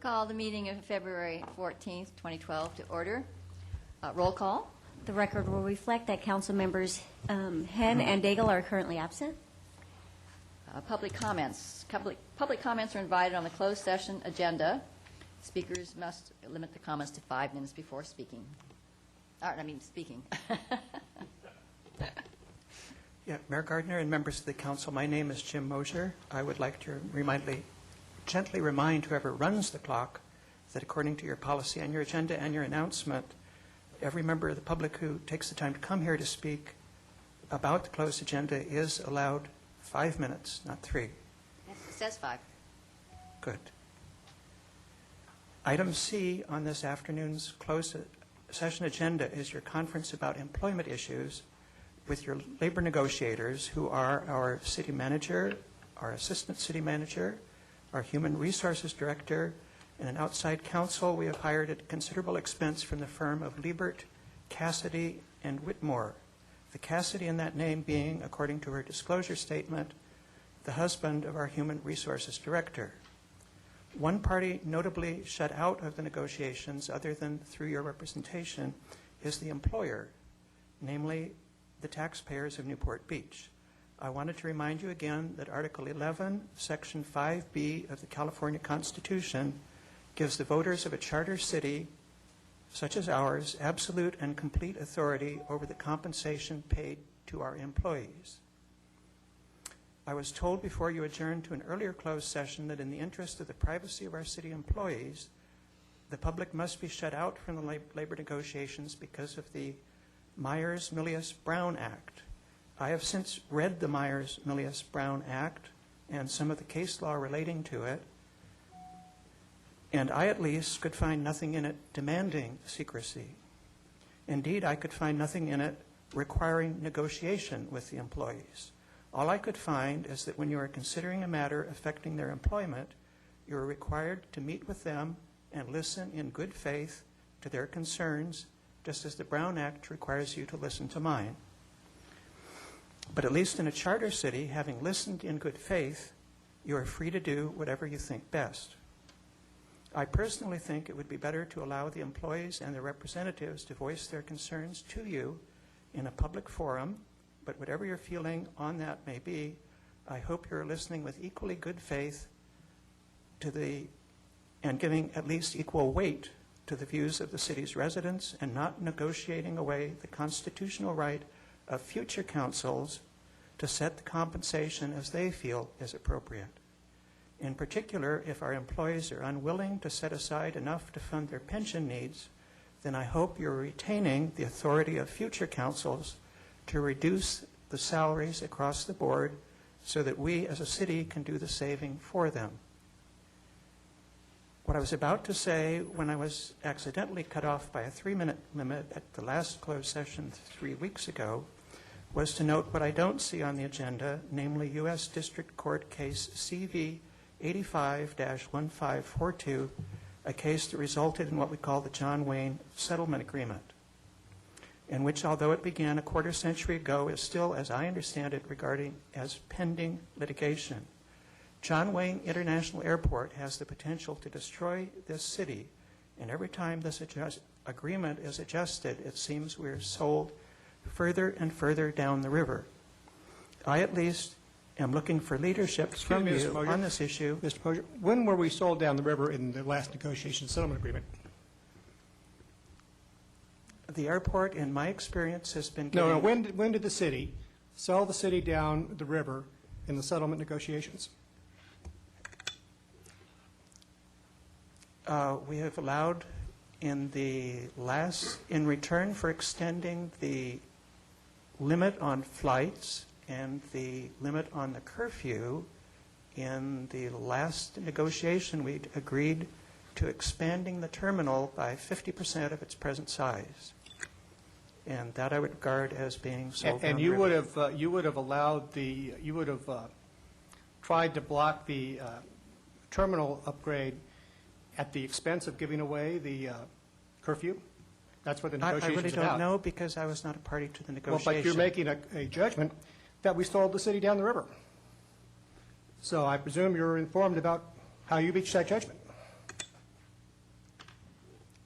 Call the meeting of February 14th, 2012 to order. Roll call. The record will reflect that council members Henn and Daigle are currently absent. Public comments. Public comments are invited on the closed session agenda. Speakers must limit the comments to 5 minutes before speaking. Speaking. Yeah, Mayor Gardner and members of the council, my name is Jim Mosier. I would like to gently remind whoever runs the clock that according to your policy and your agenda and your announcement, every member of the public who takes the time to come here to speak about the closed agenda is allowed 5 minutes, not 3. Yes, it says 5. Good. Item C on this afternoon's closed session agenda is your conference about employment issues with your labor negotiators, who are our city manager, our assistant city manager, our human resources director, and an outside counsel we have hired at considerable expense from the firm of Liebert, Cassidy, and Whitmore. The Cassidy in that name being, according to her disclosure statement, the husband of our human resources director. One party notably shut out of the negotiations, other than through your representation, is the employer, namely the taxpayers of Newport Beach. I wanted to remind you again that Article 11, Section 5B of the California Constitution gives the voters of a charter city, such as ours, absolute and complete authority over the compensation paid to our employees. I was told before you adjourned to an earlier closed session that in the interest of the privacy of our city employees, the public must be shut out from the labor negotiations because of the Myers-Milius-Brown Act. I have since read the Myers-Milius-Brown Act and some of the case law relating to it, and I at least could find nothing in it demanding secrecy. Indeed, I could find nothing in it requiring negotiation with the employees. All I could find is that when you are considering a matter affecting their employment, you are required to meet with them and listen in good faith to their concerns, just as the Brown Act requires you to listen to mine. But at least in a charter city, having listened in good faith, you are free to do whatever you think best. I personally think it would be better to allow the employees and their representatives to voice their concerns to you in a public forum, but whatever your feeling on that may be, I hope you're listening with equally good faith and giving at least equal weight to the views of the city's residents and not negotiating away the constitutional right of future councils to set the compensation as they feel is appropriate. In particular, if our employees are unwilling to set aside enough to fund their pension needs, then I hope you're retaining the authority of future councils to reduce the salaries across the board so that we as a city can do the saving for them. What I was about to say when I was accidentally cut off by a 3-minute limit at the last closed session 3 weeks ago was to note what I don't see on the agenda, namely U.S. District Court Case CV 85-1542, a case that resulted in what we call the John Wayne Settlement Agreement, in which, although it began a quarter century ago, is still, as I understand it, regarded as pending litigation. John Wayne International Airport has the potential to destroy this city, and every time this agreement is adjusted, it seems we're sold further and further down the river. I at least am looking for leadership from you on this issue. Mr. Mosier, when were we sold down the river in the last negotiation settlement agreement? The airport, in my experience, has been No, when did the city sell the city down the river in the settlement negotiations? We have allowed in return for extending the limit on flights and the limit on the curfew, in the last negotiation we agreed to expanding the terminal by 50% of its present size. And that I would regard as being sold down and the you river. you would have allowed you would have tried to block the terminal upgrade at the expense of giving away the curfew? That's what the negotiations I really about. don't know because I was not a party to the negotiation. Well, but you're making a judgment that we sold the city down the river. So I presume you're informed about how you reached that judgment.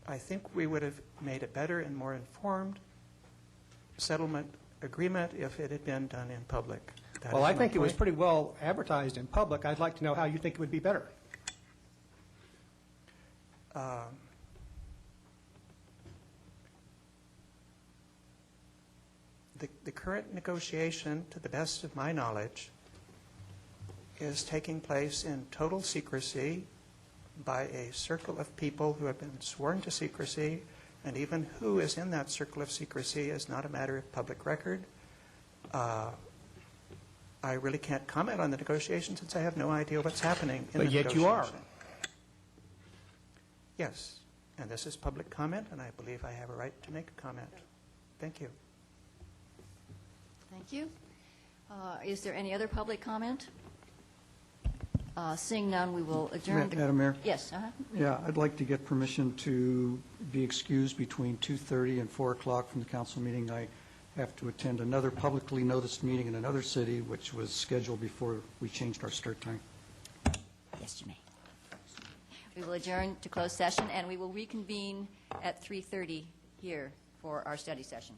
I think we would have made a better and more informed settlement agreement if it had been done in public. That Well, is I my think it was point. pretty well advertised in public. I'd like to know how you think it would be better. The current negotiation, to the best of my knowledge, is taking place in total secrecy by a circle of people who have been sworn to secrecy, and even who is in that circle of secrecy is not a matter of public record. I really can't comment on the negotiation since I have no idea what's happening in the But negotiation. yet you are. Yes, and this is public comment, and I believe I have a right to make a comment. Thank you. Thank you. Is there any other public comment? Seeing none, we will adjourn. Madam Mayor? Yes. Yeah, I'd like to get permission to be excused between 2:30 and 4 o'clock from the council meeting. I have to attend another publicly noticed meeting in another city, which was scheduled before we changed our start time. Yes, you may. We will adjourn to closed session, and we will reconvene at 3:30 here for our study session.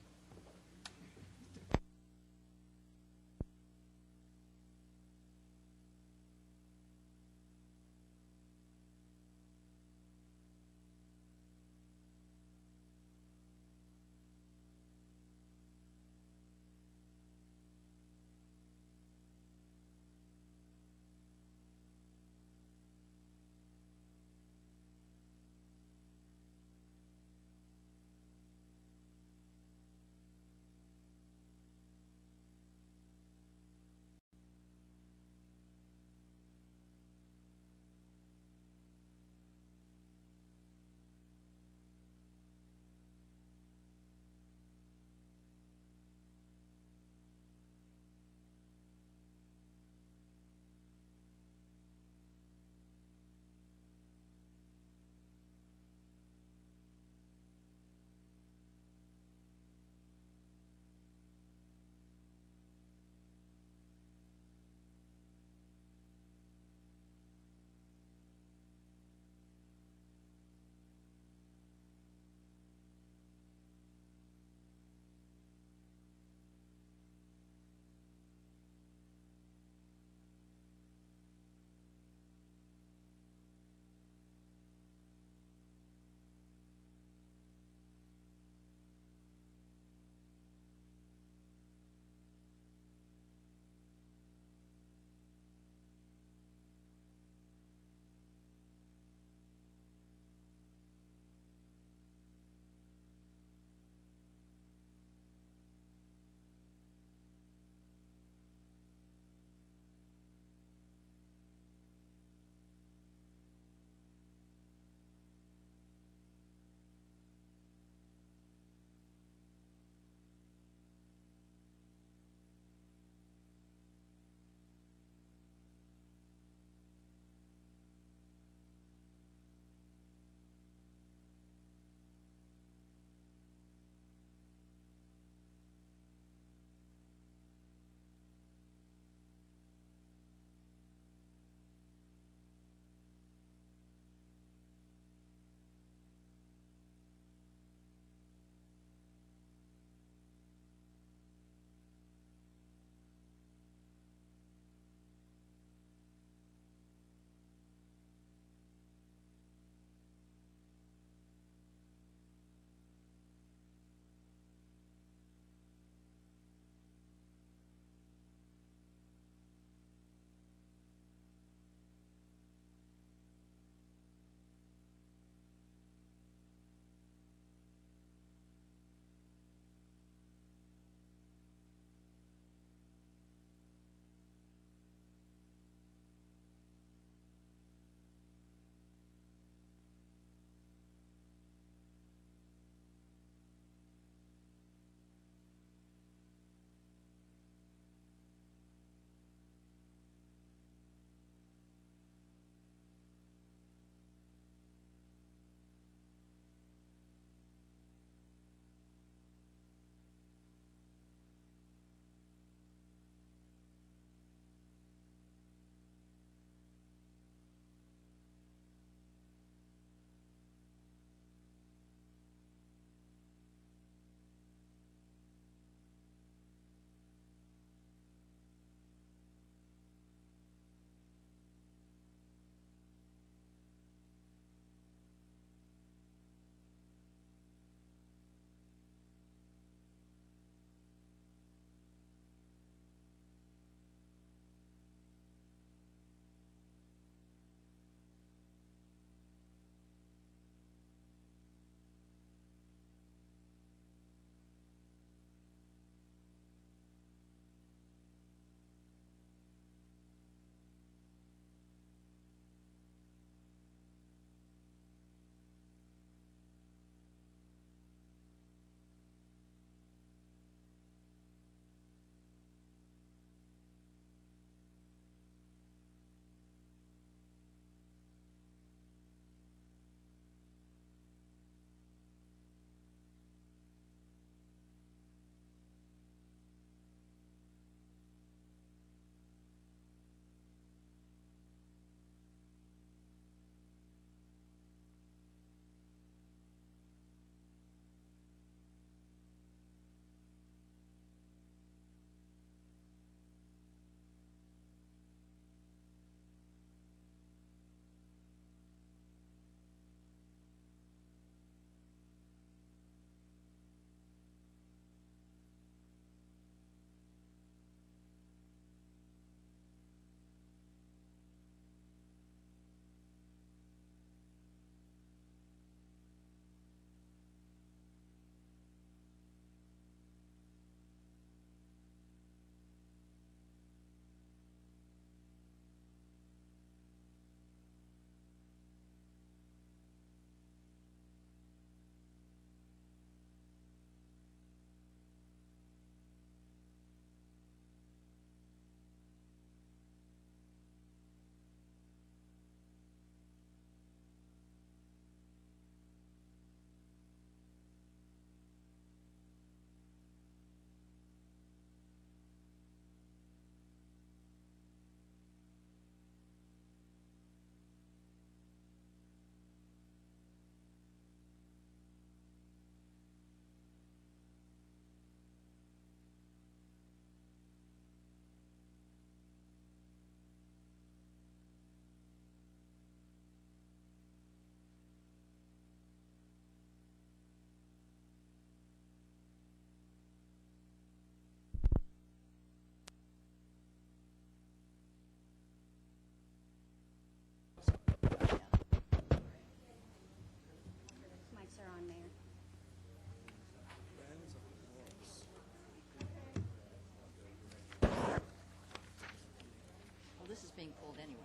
being pulled anyway.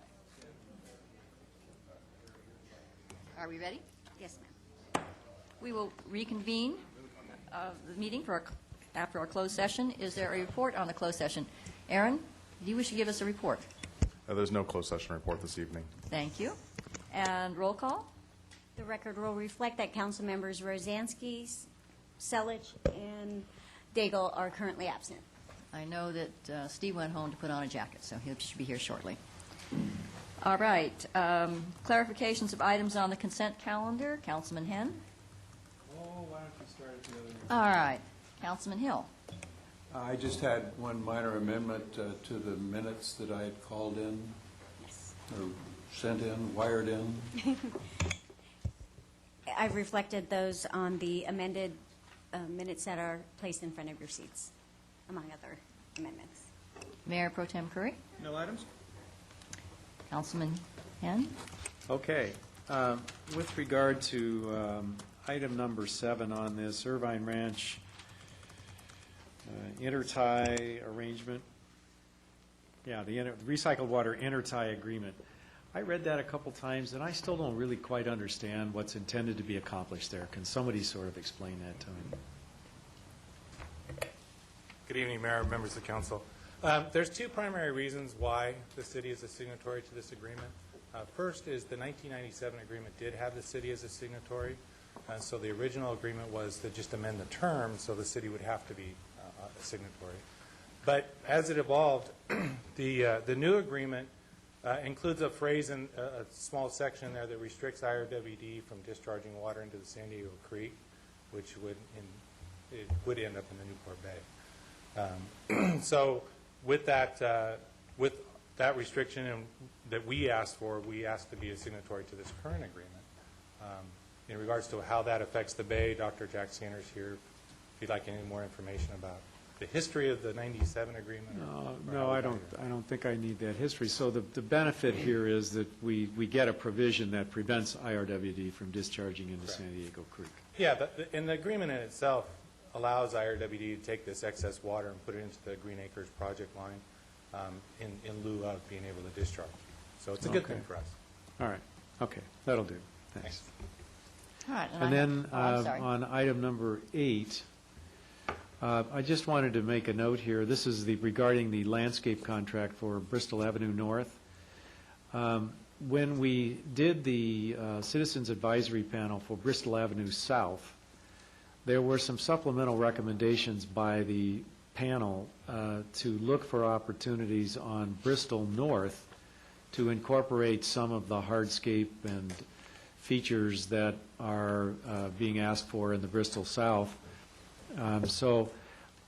Are we ready? Yes, ma'am. We will reconvene the meeting after our closed session. Is there a report on the closed session? Aaron, do you wish to give us a report? There's no closed session report this evening. Thank you. And roll call? The record will reflect that council members Rosansky, Selich, and Daigle are currently absent. I know that Steve went home to put on a jacket, so he should be here shortly. All right. Clarifications of items on the consent calendar. Councilman Henn? Oh, why don't you start at the other end? All right. Councilman Hill? I just had one minor amendment to the minutes that I had called in, Yes. or sent in, wired in. I've reflected those on the amended minutes that are placed in front of your seats, among other amendments. Mayor Pro Tem Curry? No items? Councilman Henn? Okay. With regard to item number 7 on this Irvine Ranch intertie arrangement, the recycled water intertie agreement, I read that a couple times, and I still don't really quite understand what's intended to be accomplished there. Can somebody sort of explain that to me? Good evening, Mayor, members of the council. There's two primary reasons why the city is a signatory to this agreement. First is the 1997 agreement did have the city as a signatory, so the original agreement was to just amend the terms so the city would have to be a signatory. But as it evolved, the new agreement includes a phrase in a small section there that restricts IRWD from discharging water into the San Diego Creek, which would end up in the Newport Bay. So with that restriction that we asked for, we asked to be a signatory to this current agreement. In regards to how that affects the Bay, Dr. Jack Sanders here, if you'd like any more information about the history of the 97 agreement. No, I don't think I need that history. So the benefit here is that we get a provision that prevents IRWD from discharging into San Diego Creek. Yeah, and the agreement in itself allows IRWD to take this excess water and put it into the Green Acres project line in lieu of being able to discharge. So it's a good thing for us. All right. Okay. That'll do. Thanks. All right. And then I'm sorry. on item number 8, I just wanted to make a note here. This is regarding the landscape contract for Bristol Avenue North. When we did the Citizens Advisory Panel for Bristol Avenue South, there were some supplemental recommendations by the panel to look for opportunities on Bristol North to incorporate some of the hardscape and features that are being asked for in the Bristol South. So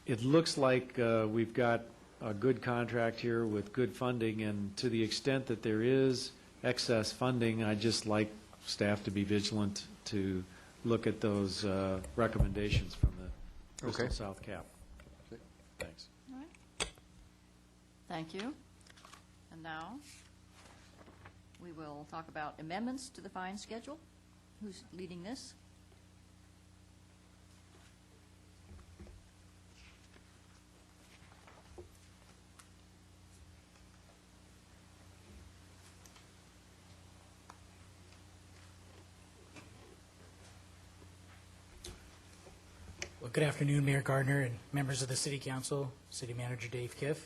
it looks like we've got a good contract here with good funding, and to the extent that there is excess funding, I'd just like staff to be vigilant to look at those recommendations from the Bristol South Cap. Thanks. All right. Thank you. And now we will talk about amendments to the fine schedule. Who's leading this? Well, good afternoon, Mayor Gardner and members of the City Council, City Manager Dave Kiff.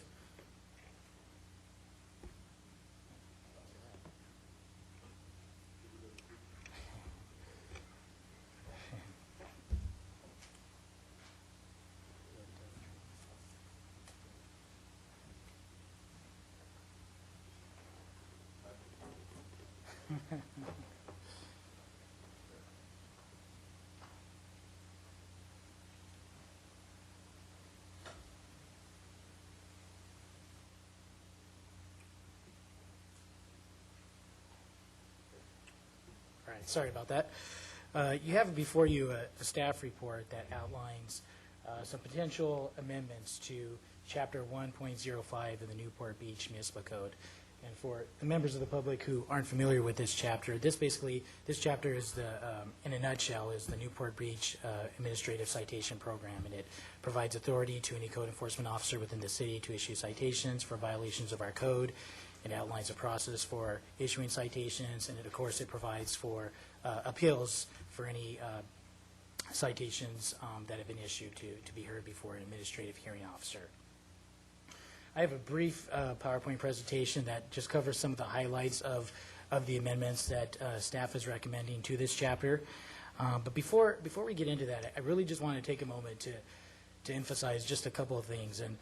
All right, sorry about that. You have before you a staff report that outlines some potential amendments to Chapter 1.05 of the Newport Beach Municipal Code. And for the members of the public who aren't familiar with this chapter, this chapter is in a nutshell, is the Newport Beach Administrative Citation Program, and it provides authority to any code enforcement officer within the city to issue citations for violations of our code. It outlines a process for issuing citations, and of course, it provides for appeals for any citations that have been issued to be heard before an administrative hearing officer. I have a brief PowerPoint presentation that just covers some of the highlights of the amendments that staff is recommending to this chapter. But before we get into that, I really just want to take a moment to emphasize just a couple of things. And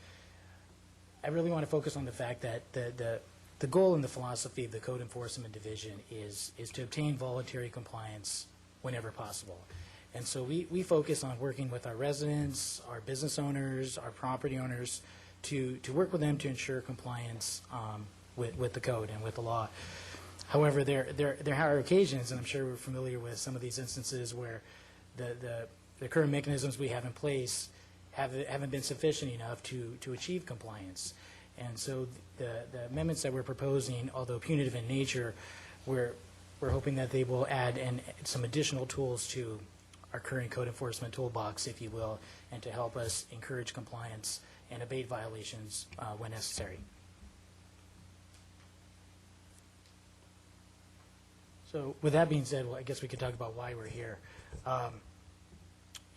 I really want to focus on the fact that the goal and the philosophy of the Code Enforcement Division is to obtain voluntary compliance whenever possible. And so we focus on working with our residents, our business owners, our property owners, to work with them to ensure compliance with the code and with the law. However, there are occasions, and I'm sure we're familiar with some of these instances, where the current mechanisms we have in place haven't been sufficient enough to achieve compliance. And so the amendments that we're proposing, although punitive in nature, we're hoping that they will add some additional tools to our current code enforcement toolbox, if you will, and to help us encourage compliance and abate violations when necessary. So with that being said, well, I guess we could talk about why we're here.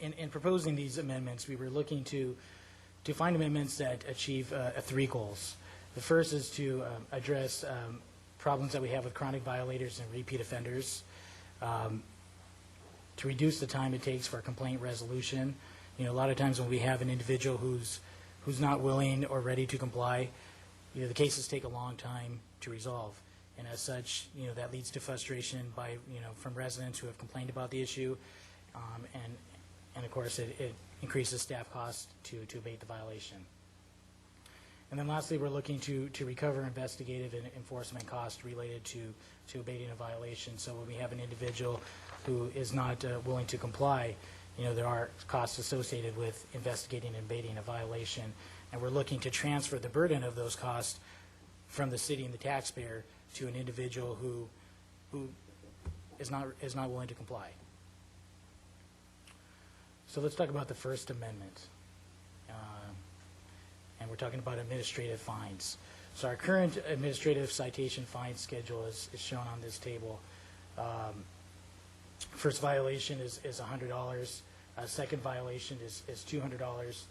In proposing these amendments, we were looking to find amendments that achieve three goals. The first is to address problems that we have with chronic violators and repeat offenders, to reduce the time it takes for complaint resolution. You know, a lot of times when we have an individual who's not willing or ready to comply, you know, the cases take a long time to resolve. And as such, you know, that leads to frustration from residents who have complained about the issue, and of course it increases staff costs to abate the violation. And then lastly, we're looking to recover investigative and enforcement costs related to abating a violation. So when we have an individual who is not willing to comply, you know, there are costs associated with investigating and abating a violation, and we're looking to transfer the burden of those costs from the city and the taxpayer to an individual who is not willing to comply. So let's talk about the First Amendment. And we're talking about administrative fines. So our current administrative citation fine schedule is shown on this table. First violation is $100. Second violation is $200.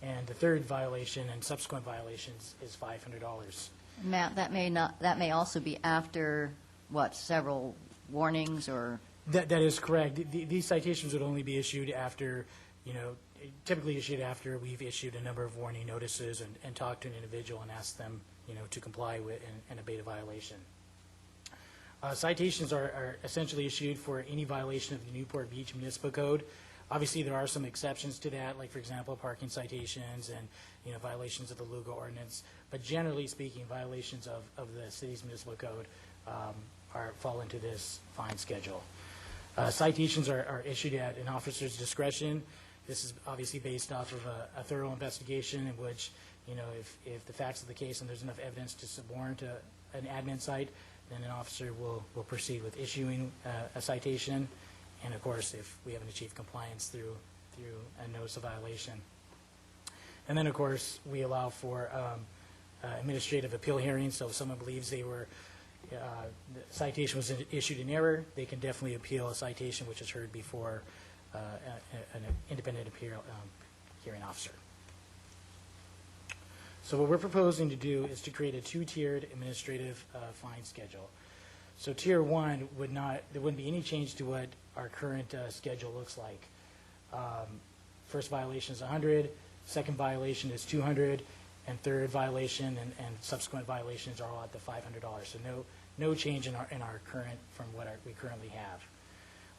And the third violation and subsequent violations is $500. Matt, that may also be after, what, several warnings or? That is correct. These citations would only be issued after, you know, typically issued after we've issued a number of warning notices and talked to an individual and asked them, you know, to comply with and abate a violation. Citations are essentially issued for any violation of the Newport Beach Municipal Code. Obviously, there are some exceptions to that, like, for example, parking citations and, you know, violations of the Lugo Ordinance. But generally speaking, violations of the city's municipal code fall into this fine schedule. Citations are issued at an officer's discretion. This is obviously based off of a thorough investigation in which, you know, if the facts of the case and there's enough evidence to warrant an admin cite, then an officer will proceed with issuing a citation. And of course, if we haven't achieved compliance through a notice of violation. And then, of course, we allow for administrative appeal hearings. So if someone believes the citation was issued in error, they can definitely appeal a citation which is heard before an independent appeal hearing officer. So what we're proposing to do is to create a two-tiered administrative fine schedule. So tier one there wouldn't be any change to what our current schedule looks like. First violation is 100, second violation is 200, and third violation and subsequent violations are all at the $500. So no change in our current from what we currently have.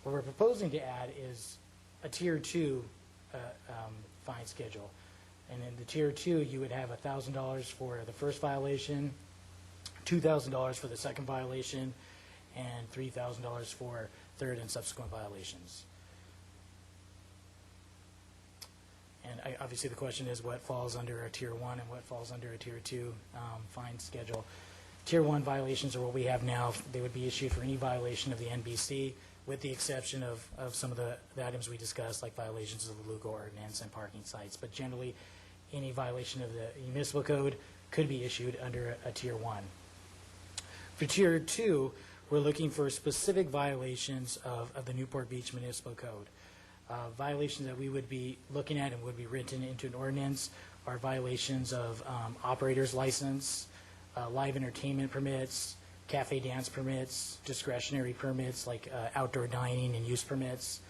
What we're proposing to add is a tier two fine schedule. And in the tier two, you would have $1,000 for the first violation, $2,000 for the second violation, and $3,000 for third and subsequent violations. And obviously the question is what falls under a tier one and what falls under a tier two fine schedule. Tier one violations are what we have now. They would be issued for any violation of the NBC, with the exception of some of the items we discussed, like violations of the Lugo Ordinance and parking sites. But generally, any violation of the municipal code could be issued under a tier one. For Tier 2, we're looking for specific violations of the Newport Beach Municipal Code. Violations that we would be looking at and would be written into an ordinance are violations of operator's license, live entertainment permits, cafe dance permits, discretionary permits like outdoor dining and use permits.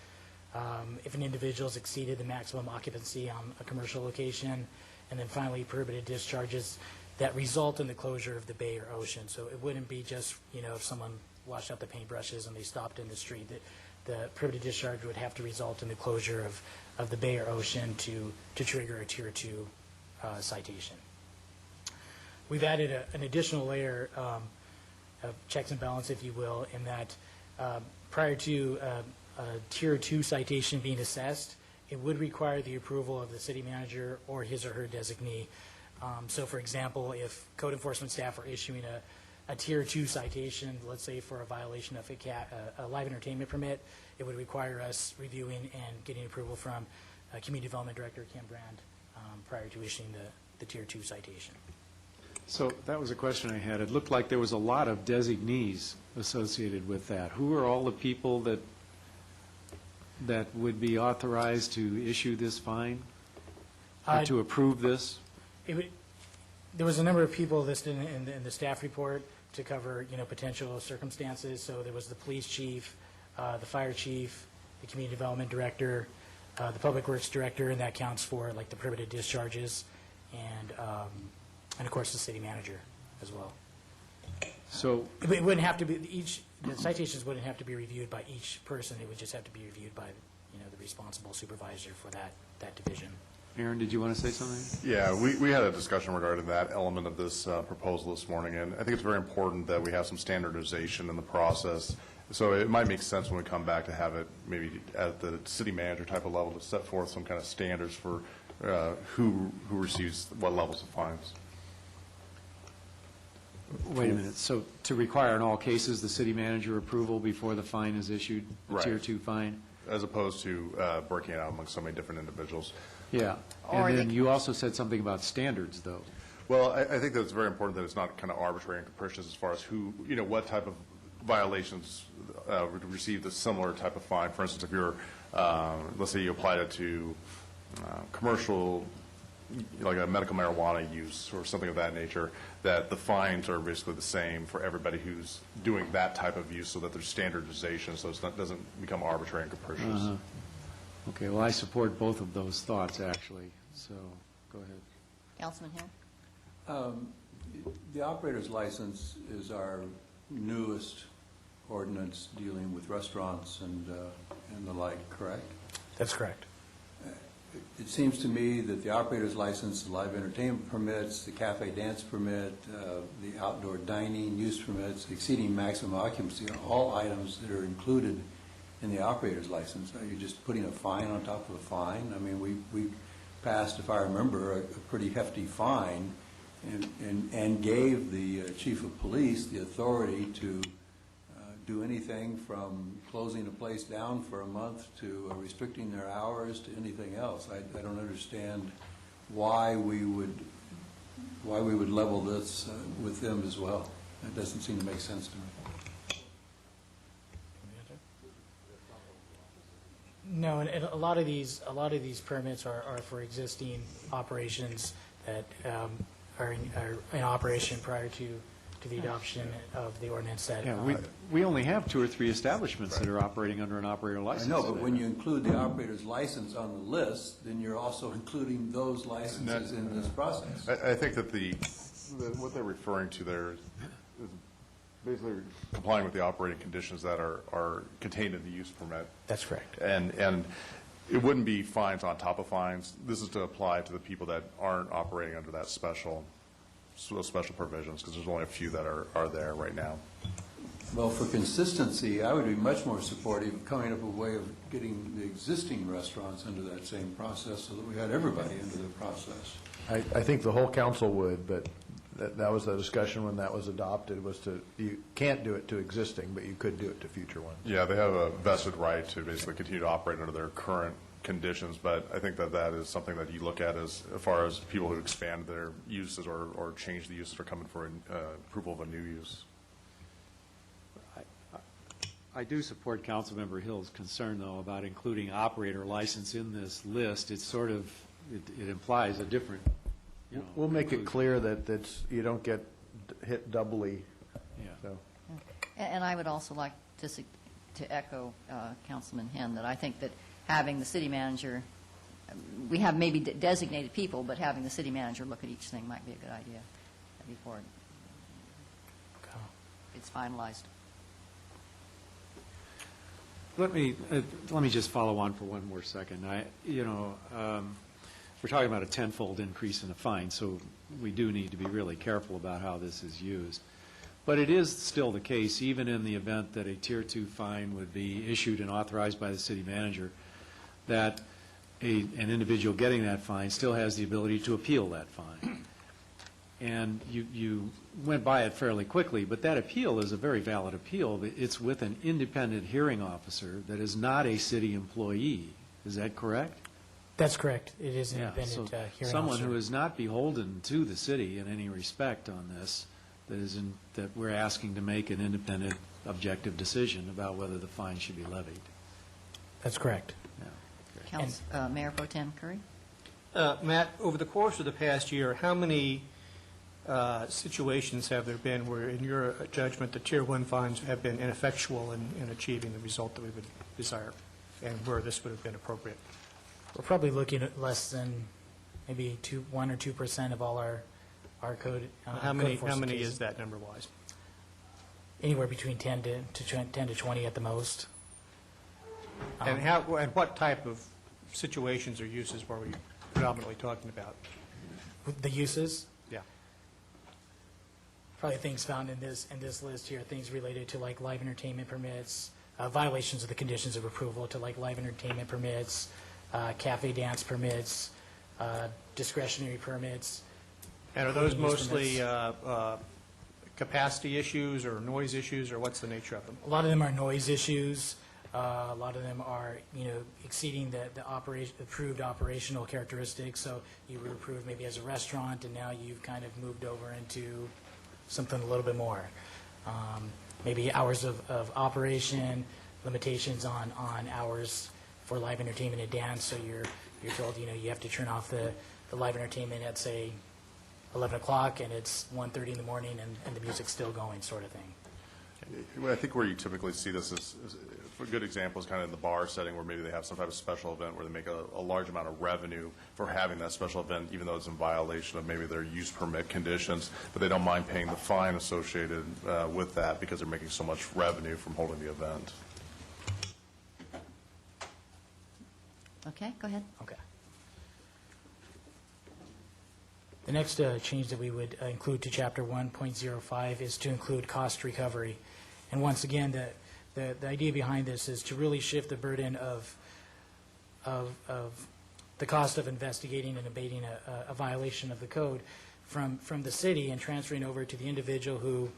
If an individual's exceeded the maximum occupancy on a commercial location, and then finally prohibited discharges that result in the closure of the bay or ocean. So it wouldn't be just, if someone washed out the paintbrushes and they stopped in the street. The prohibited discharge would have to result in the closure of the bay or ocean to trigger a Tier 2 citation. We've added an additional layer of checks and balance, if you will, in that prior to a Tier 2 citation being assessed, it would require the approval of the city manager or his or her designee. So, for example, if code enforcement staff are issuing a Tier 2 citation, let's say for a violation of a live entertainment permit, it would require us reviewing and getting approval from Community Development Director Kim Brand prior to issuing the Tier 2 citation. So that was a question I had. It looked like there was a lot of designees associated with that. Who are all the people that would be authorized to issue this fine, or to approve this? There was a number of people listed in the staff report to cover, potential circumstances. So there was the police chief, the fire chief, the community development director, the public works director, and that counts for like the prohibited discharges, and of course the city manager as well. So It wouldn't have to be the citations wouldn't have to be reviewed by each person. It would just have to be reviewed by, the responsible supervisor for that division. Aaron, did you want to say something? Yeah, we had a discussion regarding that element of this proposal this morning, and I think it's very important that we have some standardization in the process. So it might make sense when we come back to have it maybe at the city manager type of level to set forth some kind of standards for who receives what levels of fines. Wait a minute. So to require in all cases the city manager approval before the fine is issued, the Right. Tier 2 fine? As opposed to breaking it out among so many different individuals. Yeah. Or And then they- you also said something about standards, though. Well, I think that it's very important that it's not kind of arbitrary and capricious as far as who, what type of violations would receive the similar type of fine. For instance, if you're, let's say you applied it to commercial, like a medical marijuana use or something of that nature, that the fines are basically the same for everybody who's doing that type of use so that there's standardization so it doesn't become arbitrary and capricious. Okay, well, I support both of those thoughts, actually, so go ahead. Councilman Hill? The operator's license is our newest ordinance dealing with restaurants and the like, correct? That's correct. It seems to me that the operator's license, the live entertainment permits, the cafe dance permit, the outdoor dining use permits, exceeding maximum occupancy are all items that are included in the operator's license. Are you just putting a fine on top of a fine? I mean, we passed, if I remember, a pretty hefty fine and gave the chief of police the authority to do anything from closing a place down for a month to restricting their hours to anything else. I don't understand why we would level this with them as well. That doesn't seem to make sense to me. No, and a lot of these permits are for existing operations that are in operation prior to the adoption of the ordinance that. Yeah, we only have 2 or 3 establishments that are operating under an operator I license. know, but when you include the operator's license on the list, then you're also including those licenses in this process. I think that what they're referring to there is basically complying with the operating conditions that are contained in the use permit. That's correct. And it wouldn't be fines on top of fines. This is to apply to the people that aren't operating under that special provisions, because there's only a few that are there right now. Well, for consistency, I would be much more supportive of coming up with a way of getting the existing restaurants into that same process so that we had everybody into the process. I think the whole council would, but that was the discussion when that was adopted, was you can't do it to existing, but you could do it to future ones. Yeah, they have a vested right to basically continue to operate under their current conditions, but I think that is something that you look at as far as people who expand their uses or change the uses or coming for approval of a new use. I do support Councilmember Hill's concern, though, about including operator license in this list. It's sort of, it implies a different, you know. We'll make it conclusion. clear that that's, you don't get hit doubly, Yeah. so. And I would also like to echo Councilman Henn, that I think that having the city manager, we have maybe designated people, but having the city manager look at each thing might be a good idea before it's finalized. Let me just follow on for one more second. We're talking about a tenfold increase in a fine, so we do need to be really careful about how this is used. But it is still the case, even in the event that a Tier 2 fine would be issued and authorized by the city manager, that an individual getting that fine still has the ability to appeal that fine. And you went by it fairly quickly, but that appeal is a very valid appeal. It's with an independent hearing officer that is not a city employee. Is that correct? That's correct. It is an Yeah, independent so hearing someone officer. who is not beholden to the city in any respect on this, that we're asking to make an independent, objective decision about whether the fine should be levied. That's correct. Yeah. Mayor Pro Tem Curry? Matt, over the course of the past year, how many situations have there been where, in your judgment, the Tier 1 fines have been ineffectual in achieving the result that we would desire, and where this would have been appropriate? We're probably looking at less than maybe 1 or 2% of all our code. How many is that number-wise? Anywhere between 10 to 20 at the most. And what type of situations or uses were we predominantly talking about? The uses, Yeah. probably things found in this list here, things related to like live entertainment permits, violations of the conditions of approval to like live entertainment permits, cafe dance permits, discretionary permits. And are those including use mostly capacity issues or noise issues, or what's the nature of them? A lot of them are noise issues. A lot of them are, exceeding the approved operational characteristics. So you were approved maybe as a restaurant, and now you've kind of moved over into something a little bit more. Maybe hours of operation, limitations on hours for live entertainment and dance. So you're told, you have to turn off the live entertainment at, say, 11 o'clock, and it's 1:30 in the morning, and the music's still going, sort of thing. I think where you typically see this is a good example is kind of in the bar setting, where maybe they have some type of special event where they make a large amount of revenue for having that special event, even though it's in violation of maybe their use permit conditions, but they don't mind paying the fine associated with that because they're making so much revenue from holding the event. Okay, go ahead. Okay. The next change that we would include to Chapter 1.05 is to include cost recovery. And once again, the idea behind this is to really shift the burden of the cost of investigating and abating a violation of the code from the city and transferring over to the individual who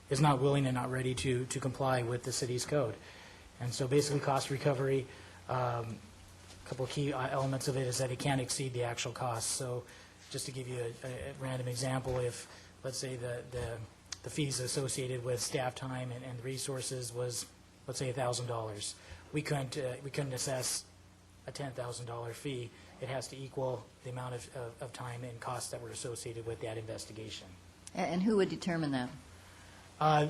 is not willing and not ready to comply with the city's code. And so basically cost recovery, a couple of key elements of it is that it can't exceed the actual cost. So just to give you a random example, if, let's say, the fees associated with staff time and the resources was, let's say, $1,000, we couldn't assess a $10,000 fee. It has to equal the amount of time and costs that were associated with that investigation. And who would determine that?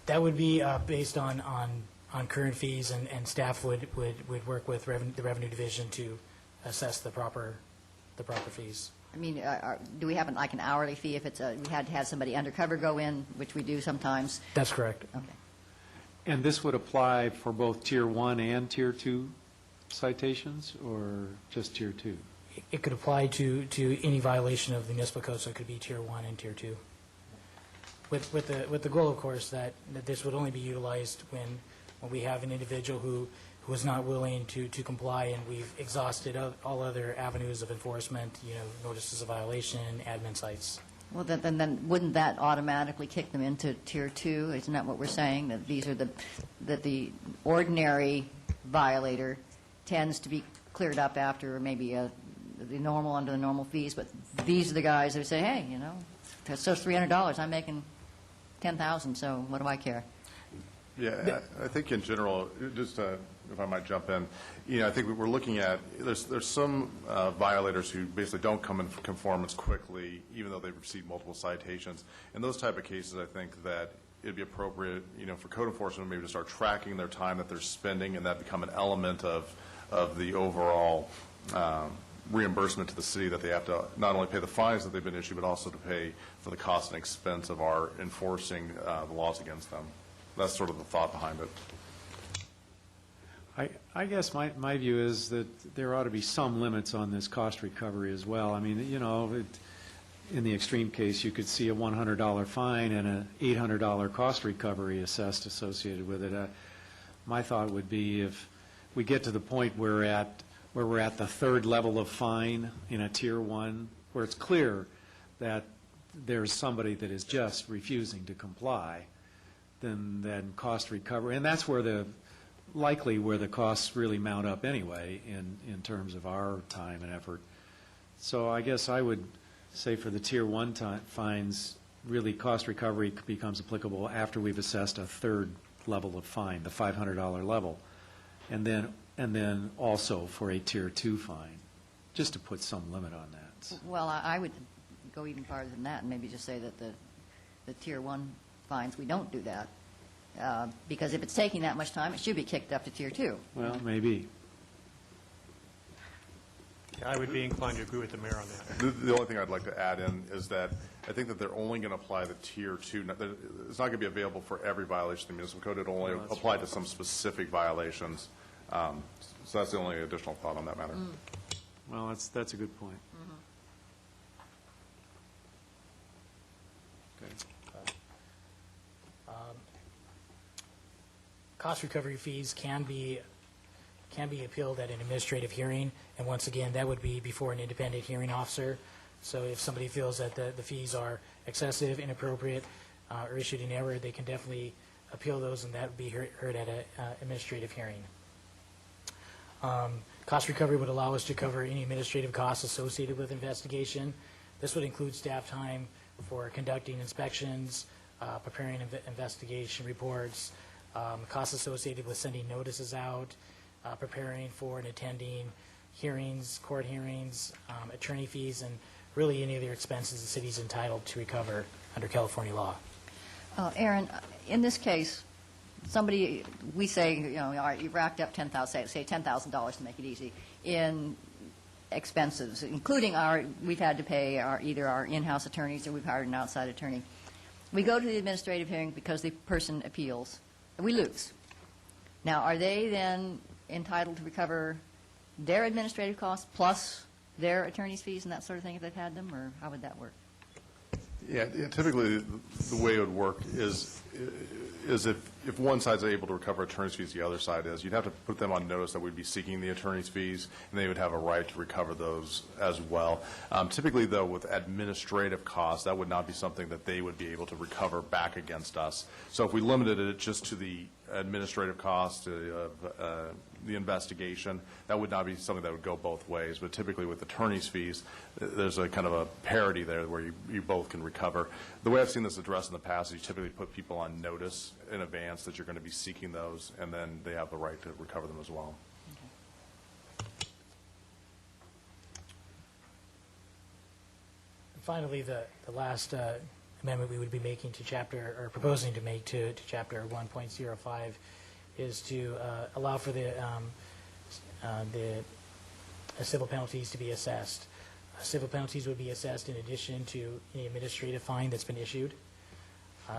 That would be based on current fees, and staff would work with the Revenue Division to assess the proper fees. I mean, do we have an hourly fee if we had to have somebody undercover go in, which we do sometimes? That's correct. Okay. And this would apply for both Tier 1 and Tier 2 citations, or just Tier 2? It could apply to any violation of the municipal code, so it could be Tier 1 and Tier 2. With the goal, of course, that this would only be utilized when we have an individual who is not willing to comply, and we've exhausted all other avenues of enforcement, notices of violation, admin sites. Well, then wouldn't that automatically kick them into Tier 2? Isn't that what we're saying, that these are that the ordinary violator tends to be cleared up after maybe under the normal fees, but these are the guys that say, hey, Mm-hmm. so it's $300, I'm making $10,000, so what do I care? Yeah, I think in general, just if I might jump in, I think we're looking at, there's some violators who basically don't come in conformance quickly, even though they've received multiple citations. In those type of cases, I think that it'd be appropriate, for code enforcement maybe to start tracking their time that they're spending, and that become an element of the overall reimbursement to the city, that they have to not only pay the fines that they've been issued, but also to pay for the cost and expense of our enforcing the laws against them. That's sort of the thought behind it. I guess my view is that there ought to be some limits on this cost recovery as well. I mean, in the extreme case, you could see a $100 fine and an $800 cost recovery assessed associated with it. My thought would be if we get to the point where we're at the third level of fine in a Tier 1, where it's clear that there's somebody that is just refusing to comply, then cost recovery, and that's where likely where the costs really mount up anyway in terms of our time and effort. So I guess I would say for the Tier 1 fines, really cost recovery becomes applicable after we've assessed a third level of fine, the $500 level, and then also for a Tier 2 fine, just to put some limit on that. Well, I would go even farther than that and maybe just say that the Tier 1 fines, we don't do that. Because if it's taking that much time, it should be kicked up to Tier 2. Well, maybe. Yeah, I would be inclined to agree with the mayor on that. The only thing I'd like to add in is that I think that they're only going to apply the Tier 2. It's not going to be available for every violation in the municipal code. It'll only apply to some specific violations. So that's the only additional thought on that matter. Well, that's a good point. Okay. Cost recovery fees can be appealed at an administrative hearing, and once again, that would be before an independent hearing officer. So if somebody feels that the fees are excessive, inappropriate, or issued in error, they can definitely appeal those, and that would be heard at an administrative hearing. Cost recovery would allow us to cover any administrative costs associated with investigation. This would include staff time for conducting inspections, preparing investigation reports, costs associated with sending notices out, preparing for and attending hearings, court hearings, attorney fees, and really any other expenses the city's entitled to recover under California law. Aaron, in this case, somebody, we say, all right, you've racked up $10,000, say $10,000 to make it easy, in expenses, including we've had to pay either our in-house attorneys or we've hired an outside attorney. We go to the administrative hearing because the person appeals. We lose. Now, are they then entitled to recover their administrative costs plus their attorney's fees and that sort of thing if they've had them, or how would that work? Yeah, typically the way it would work is if one side's able to recover attorney's fees, the other side is, you'd have to put them on notice that we'd be seeking the attorney's fees, and they would have a right to recover those as well. Typically, though, with administrative costs, that would not be something that they would be able to recover back against us. So if we limited it just to the administrative cost of the investigation, that would not be something that would go both ways. But typically with attorney's fees, there's a kind of a parity there where you both can recover. The way I've seen this addressed in the past is you typically put people on notice in advance that you're going to be seeking those, and then they have the right to recover them as well. And finally, the last amendment we would be making to chapter, or proposing to make to chapter 1.05 is to allow for the civil penalties to be assessed. Civil penalties would be assessed in addition to any administrative fine that's been issued.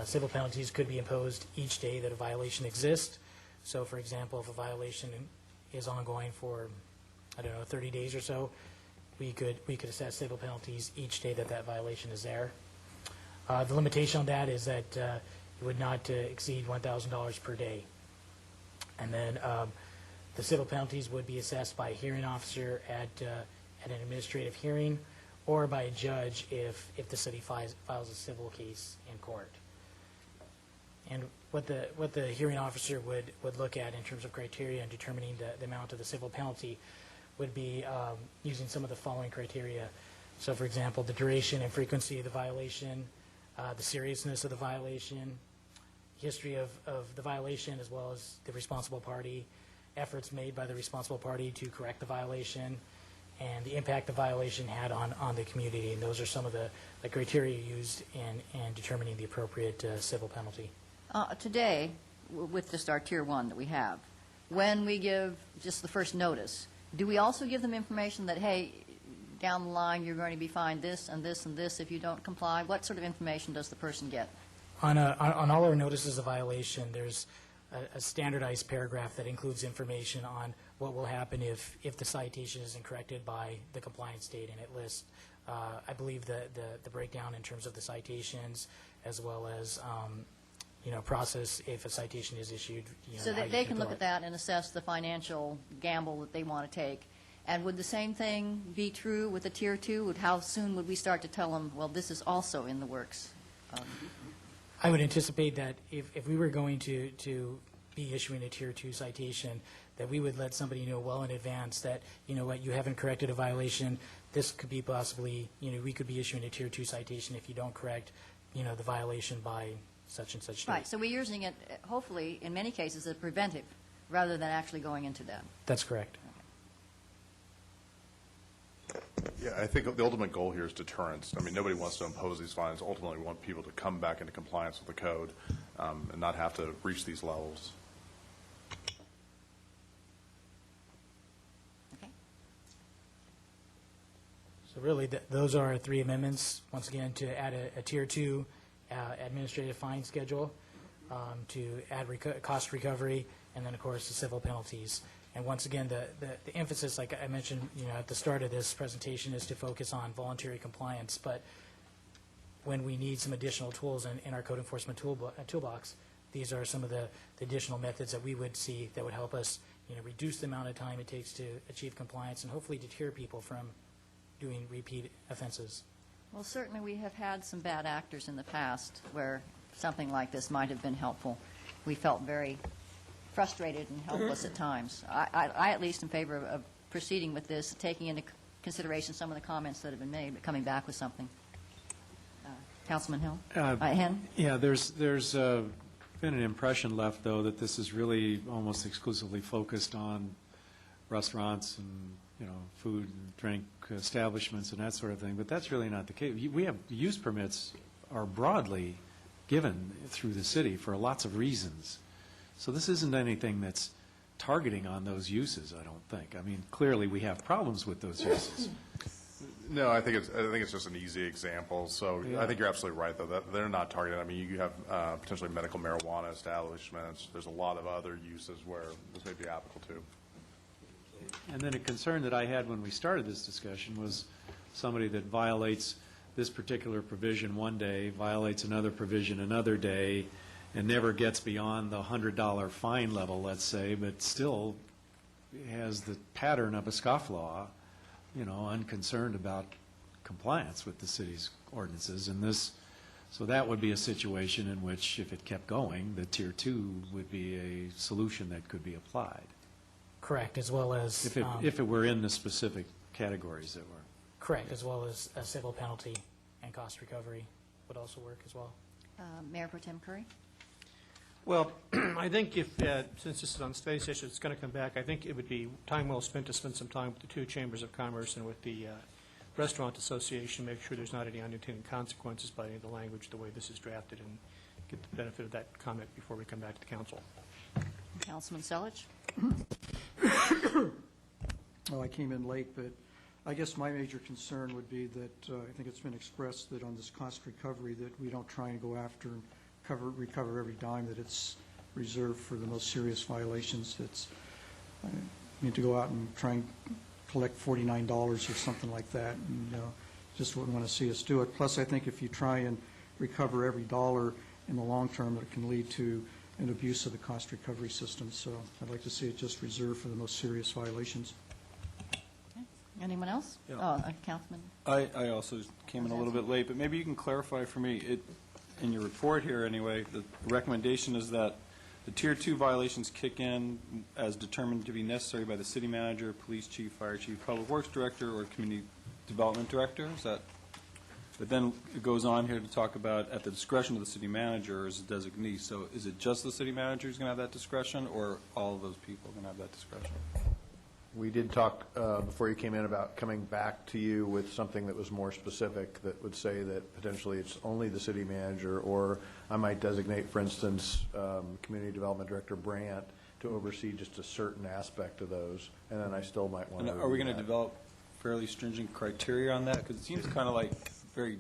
Civil penalties could be imposed each day that a violation exists. So, for example, if a violation is ongoing for, 30 days or so, we could assess civil penalties each day that violation is there. The limitation on that is that it would not exceed $1,000 per day. And then the civil penalties would be assessed by a hearing officer at an administrative hearing, or by a judge if the city files a civil case in court. And what the hearing officer would look at in terms of criteria in determining the amount of the civil penalty would be using some of the following criteria. So, for example, the duration and frequency of the violation, the seriousness of the violation, history of the violation as well as the responsible party, efforts made by the responsible party to correct the violation, and the impact the violation had on the community. And those are some of the criteria used in determining the appropriate civil penalty. Today, with just our Tier 1 that we have, when we give just the first notice, do we also give them information that, hey, down the line, you're going to be fined this and this and this if you don't comply? What sort of information does the person get? On all our notices of violation, there's a standardized paragraph that includes information on what will happen if the citation isn't corrected by the compliance date, and it lists, I believe, the breakdown in terms of the citations, as well as, process if a citation is issued. So that they can look at that and assess the financial gamble that they want to take. And would the same thing be true with the Tier 2? How soon would we start to tell them, well, this is also in the works? I would anticipate that if we were going to be issuing a Tier 2 citation, that we would let somebody know well in advance that, you haven't corrected a violation. This could be possibly, we could be issuing a Tier 2 citation if you don't correct, the violation by such and such date. Right, so we're using it, hopefully, in many cases, as preventive, rather than actually going into that. That's correct. Yeah, I think the ultimate goal here is deterrence. I mean, nobody wants to impose these fines. Ultimately, we want people to come back into compliance with the code and not have to reach these levels. Okay. So really, those are our three amendments. Once again, to add a Tier 2 administrative fine schedule, to add cost recovery, and then, of course, the civil penalties. And once again, the emphasis, like I mentioned, at the start of this presentation, is to focus on voluntary compliance. But when we need some additional tools in our code enforcement toolbox, these are some of the additional methods that we would see that would help us, reduce the amount of time it takes to achieve compliance and hopefully deter people from doing repeat offenses. Well, certainly we have had some bad actors in the past where something like this might have been helpful. We felt very frustrated and helpless at times. I at least in favor of proceeding with this, taking into consideration some of the comments that have been made, but coming back with something. Councilman Hill? Hen? Yeah, there's been an impression left, though, that this is really almost exclusively focused on restaurants and, food and drink establishments and that sort of thing, but that's really not the case. We have use permits are broadly given through the city for lots of reasons. So this isn't anything that's targeting on those uses, I don't think. I mean, clearly we have problems with those uses. No, I think it's just an easy example. So Yeah. I think you're absolutely right, though, that they're not targeted. I mean, you have potentially medical marijuana establishments. There's a lot of other uses where this may be applicable to. And then a concern that I had when we started this discussion was somebody that violates this particular provision one day, violates another provision another day, and never gets beyond the $100 fine level, let's say, but still has the pattern of a scofflaw, unconcerned about compliance with the city's ordinances. And so that would be a situation in which, if it kept going, the Tier 2 would be a solution that could be applied. Correct, as well as... If it were in the specific categories that were. Correct, as well as a civil penalty and cost recovery would also work as well. Mayor Pro Tem Curry? Well, I think since this is on study session, it's going to come back, I think it would be time well spent to spend some time with the two chambers of commerce and with the Restaurant Association, make sure there's not any unintended consequences by any of the language, the way this is drafted, and get the benefit of that comment before we come back to the council. Councilman Selich? Oh, I came in late, but I guess my major concern would be that I think it's been expressed that on this cost recovery that we don't try and go after and recover every dime, that it's reserved for the most serious violations. I mean, to go out and try and collect $49 or something like that, and just wouldn't want to see us do it. Plus, I think if you try and recover every dollar in the long term, it can lead to an abuse of the cost recovery system. So I'd like to see it just reserved for the most serious violations. Okay. Anyone else? Yeah. Councilman? I also came in a little bit late, but maybe you can clarify for me, in your report here anyway, the recommendation is that the Tier 2 violations kick in as determined to be necessary by the city manager, police chief, fire chief, public works director, or community development director. Is that But then it goes on here to talk about at the discretion of the city manager as a designee. So is it just the city manager who's going to have that discretion, or all of those people are going to have that discretion? We did talk before you came in about coming back to you with something that was more specific, that would say that potentially it's only the city manager, or I might designate, for instance, Community Development Director Brandt to oversee just a certain aspect of those, and then I still might want to. And are we going to develop fairly stringent criteria on that? Because it seems kind of like very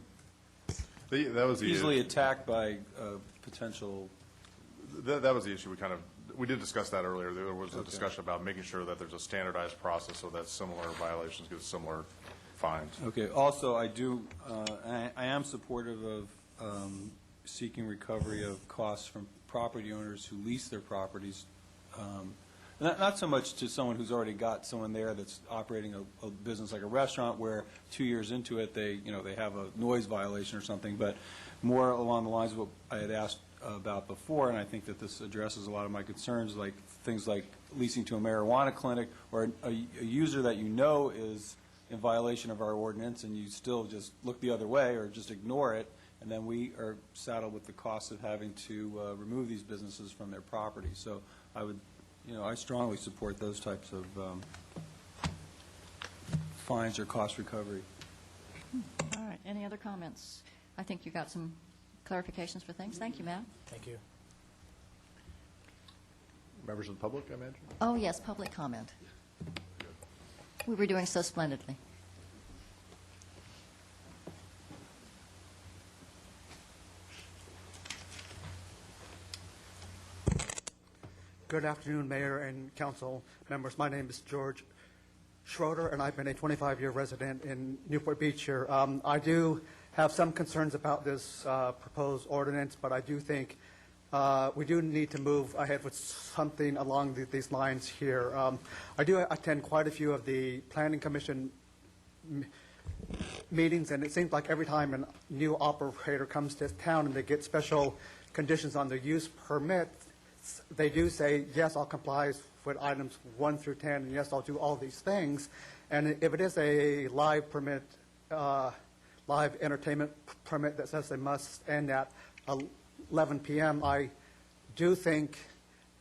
That was the easily attacked by potential. That was the issue. We did discuss that earlier. There was a discussion about making sure that there's a standardized process so that similar violations get similar fines. Okay. Also, I am supportive of seeking recovery of costs from property owners who lease their properties. Not so much to someone who's already got someone there that's operating a business like a restaurant, where 2 years into it they have a noise violation or something, but more along the lines of what I had asked about before, and I think that this addresses a lot of my concerns, like things like leasing to a marijuana clinic or a user that you know is in violation of our ordinance, and you still just look the other way or just ignore it, and then we are saddled with the cost of having to remove these businesses from their property. So I strongly support those types of fines or cost recovery. All right, any other comments? I think you got some clarifications for things. Thank you, Matt. Thank you. Members of the public, I imagine? Oh, yes, public comment. We were doing so splendidly. Good afternoon, Mayor and Council members. My name is George Schroeder, and I've been a 25-year resident in Newport Beach here. I do have some concerns about this proposed ordinance, but I do think we do need to move ahead with something along these lines here. I do attend quite a few of the Planning Commission meetings, and it seems like every time a new operator comes to town and they get special conditions on their use permit, they do say, yes, I'll comply with items 1 through 10, and yes, I'll do all these things. And if it is a live permit, live entertainment permit that says they must end at 11 p.m., I do think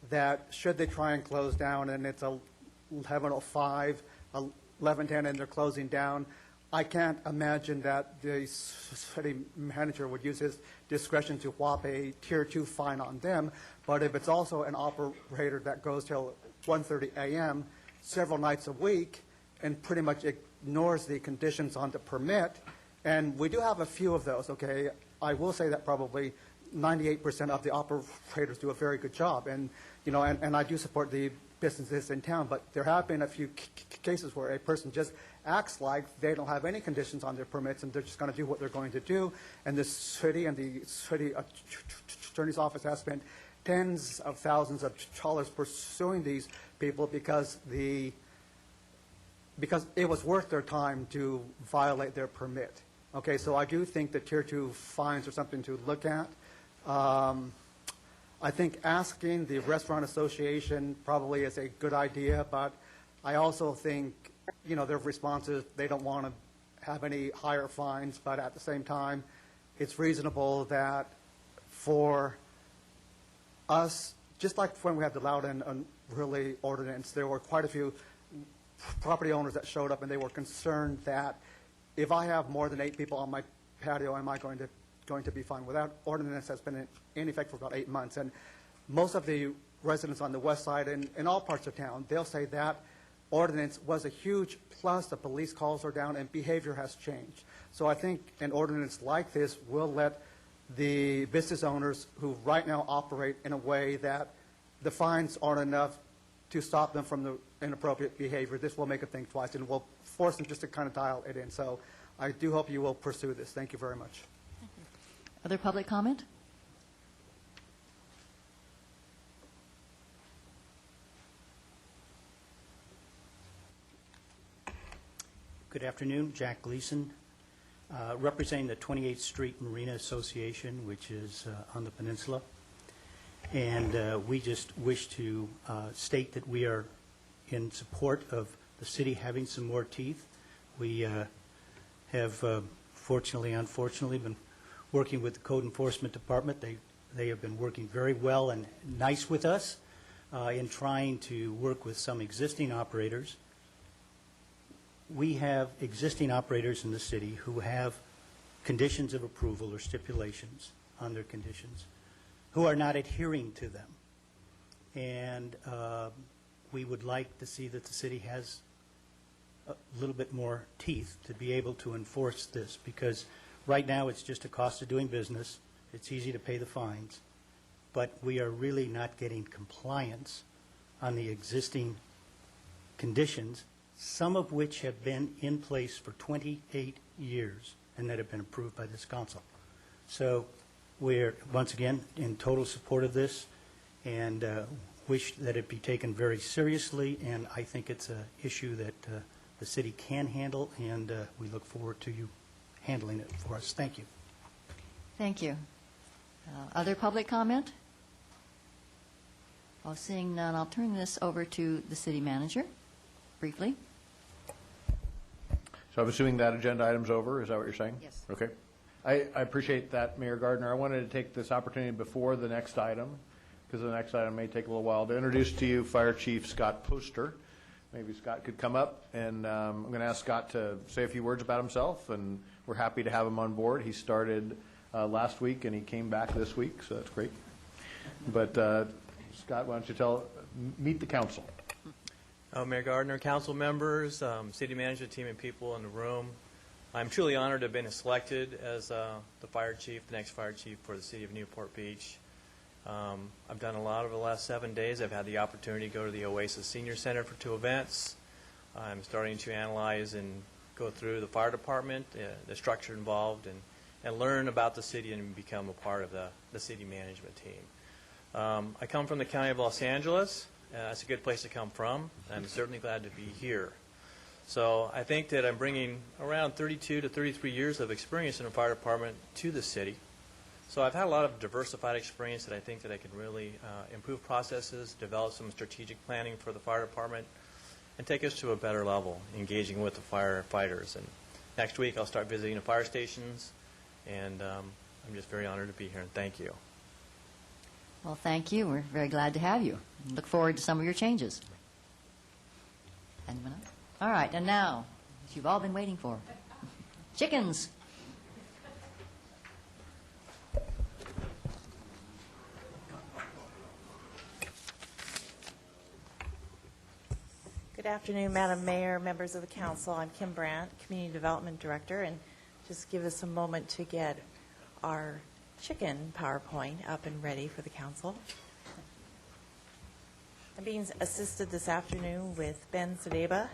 that should they try and close down and it's 11:05, 11:10, and they're closing down, I can't imagine that the city manager would use his discretion to whop a Tier 2 fine on them. But if it's also an operator that goes till 1:30 a.m. several nights a week and pretty much ignores the conditions on the permit, and we do have a few of those, okay? I will say that probably 98% of the operators do a very good job, and I do support the businesses in town, but there have been a few cases where a person just acts like they don't have any conditions on their permits and they're just going to do what they're going to do, and the city and the city attorney's office has spent tens of thousands of dollars pursuing these people because it was worth their time to violate their permit. Okay, so I do think that Tier 2 fines are something to look at. I think asking the Restaurant Association probably is a good idea, but I also think, their response is they don't want to have any higher fines, but at the same time, it's reasonable that for us, just like when we had the loud and unruly ordinance, there were quite a few property owners that showed up and they were concerned that if I have more than 8 people on my patio, am I going to be fine? Well, that ordinance has been in effect for about 8 months, and most of the residents on the west side and in all parts of town, they'll say that ordinance was a huge plus. The police calls are down and behavior has changed. So I think an ordinance like this will let the business owners who right now operate in a way that the fines aren't enough to stop them from the inappropriate behavior. This will make them think twice and will force them just to kind of dial it in. So I do hope you will pursue this. Thank you very much. Other public comment? Good afternoon, Jack Gleason, representing the 28th Street Marina Association, which is on the peninsula. And we just wish to state that we are in support of the city having some more teeth. We have fortunately, unfortunately, been working with the Code Enforcement Department. They have been working very well and nice with us in trying to work with some existing operators. We have existing operators in the city who have conditions of approval or stipulations on their conditions, who are not adhering to them. And we would like to see that the city has a little bit more teeth to be able to enforce this, because right now it's just a cost of doing business. It's easy to pay the fines, but we are really not getting compliance on the existing conditions, some of which have been in place for 28 years and that have been approved by this council. So we're, once again, in total support of this and wish that it be taken very seriously, and I think it's an issue that the city can handle, and we look forward to you handling it for us. Thank you. Thank you. Other public comment? Well, seeing none, I'll turn this over to the city manager briefly. So I'm assuming that agenda item's over, is that what you're saying? Yes. Okay. I appreciate that, Mayor Gardner. I wanted to take this opportunity before the next item, because the next item may take a little while, to introduce to you Fire Chief Scott Poster. Maybe Scott could come up, and I'm going to ask Scott to say a few words about himself, and we're happy to have him on board. He started last week, and he came back this week, so that's great. But Scott, why don't you meet the council. Mayor Gardner, council members, city management team, and people in the room. I'm truly honored to have been selected as the fire chief, the next fire chief for the city of Newport Beach. I've done a lot over the last 7 days. I've had the opportunity to go to the Oasis Senior Center for 2 events. I'm starting to analyze and go through the fire department, the structure involved, and learn about the city and become a part of the city management team. I come from the county of Los Angeles. It's a good place to come from. I'm certainly glad to be here. So I think that I'm bringing around 32 to 33 years of experience in the fire department to the city. So I've had a lot of diversified experience that I think that I can really improve processes, develop some strategic planning for the fire department, and take us to a better level, engaging with the firefighters. And next week I'll start visiting the fire stations, and I'm just very honored to be here, and thank you. Well, thank you. We're very glad to have you. Look forward to some of your changes. Anyone else? All right, and now, as you've all been waiting for, chickens. Good afternoon, Madam Mayor, members of the council. I'm Kim Brandt, Community Development Director, and just give us a moment to get our chicken PowerPoint up and ready for the council. I'm being assisted this afternoon with Ben Sadeba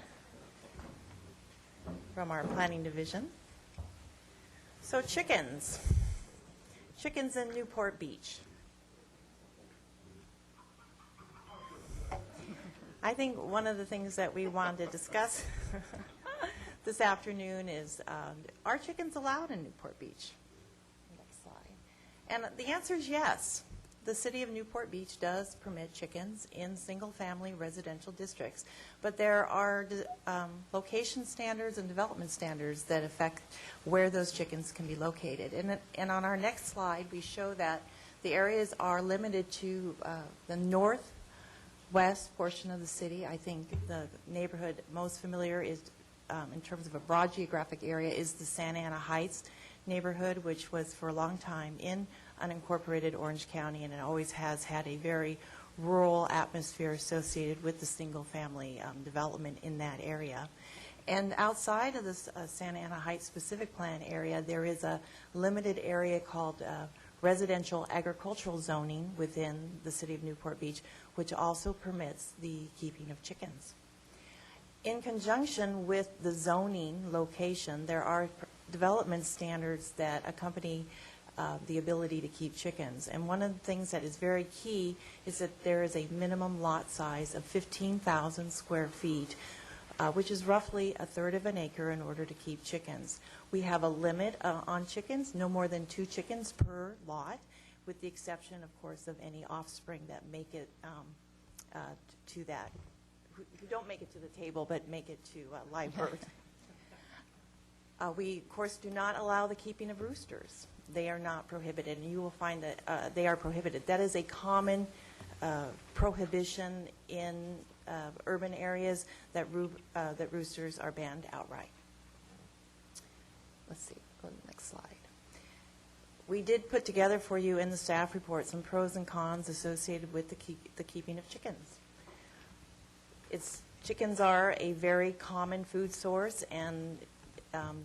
from our planning division. So chickens in Newport Beach. I think one of the things that we wanted to discuss this afternoon is, are chickens allowed in Newport Beach? Next slide. And the answer is yes. The city of Newport Beach does permit chickens in single-family residential districts, but there are location standards and development standards that affect where those chickens can be located. And on our next slide, we show that the areas are limited to the northwest portion of the city. I think the neighborhood most familiar is, in terms of a broad geographic area, is the Santa Ana Heights neighborhood, which was for a long time in unincorporated Orange County, and it always has had a very rural atmosphere associated with the single-family development in that area. And outside of this Santa Ana Heights specific plan area, there is a limited area called residential agricultural zoning within the city of Newport Beach, which also permits the keeping of chickens. In conjunction with the zoning location, there are development standards that accompany the ability to keep chickens. And one of the things that is very key is that there is a minimum lot size of 15,000 square feet, which is roughly a third of an acre in order to keep chickens. We have a limit on chickens, no more than 2 chickens per lot, with the exception, of course, of any offspring that make it to that, who don't make it to the table, but make it to live birth. We, of course, do not allow the keeping of roosters. They are not prohibited, and you will find that they are prohibited. That is a common prohibition in urban areas, that roosters are banned outright. Let's see, go to the next slide. We did put together for you in the staff report some pros and cons associated with the keeping of chickens. Chickens are a very common food source, and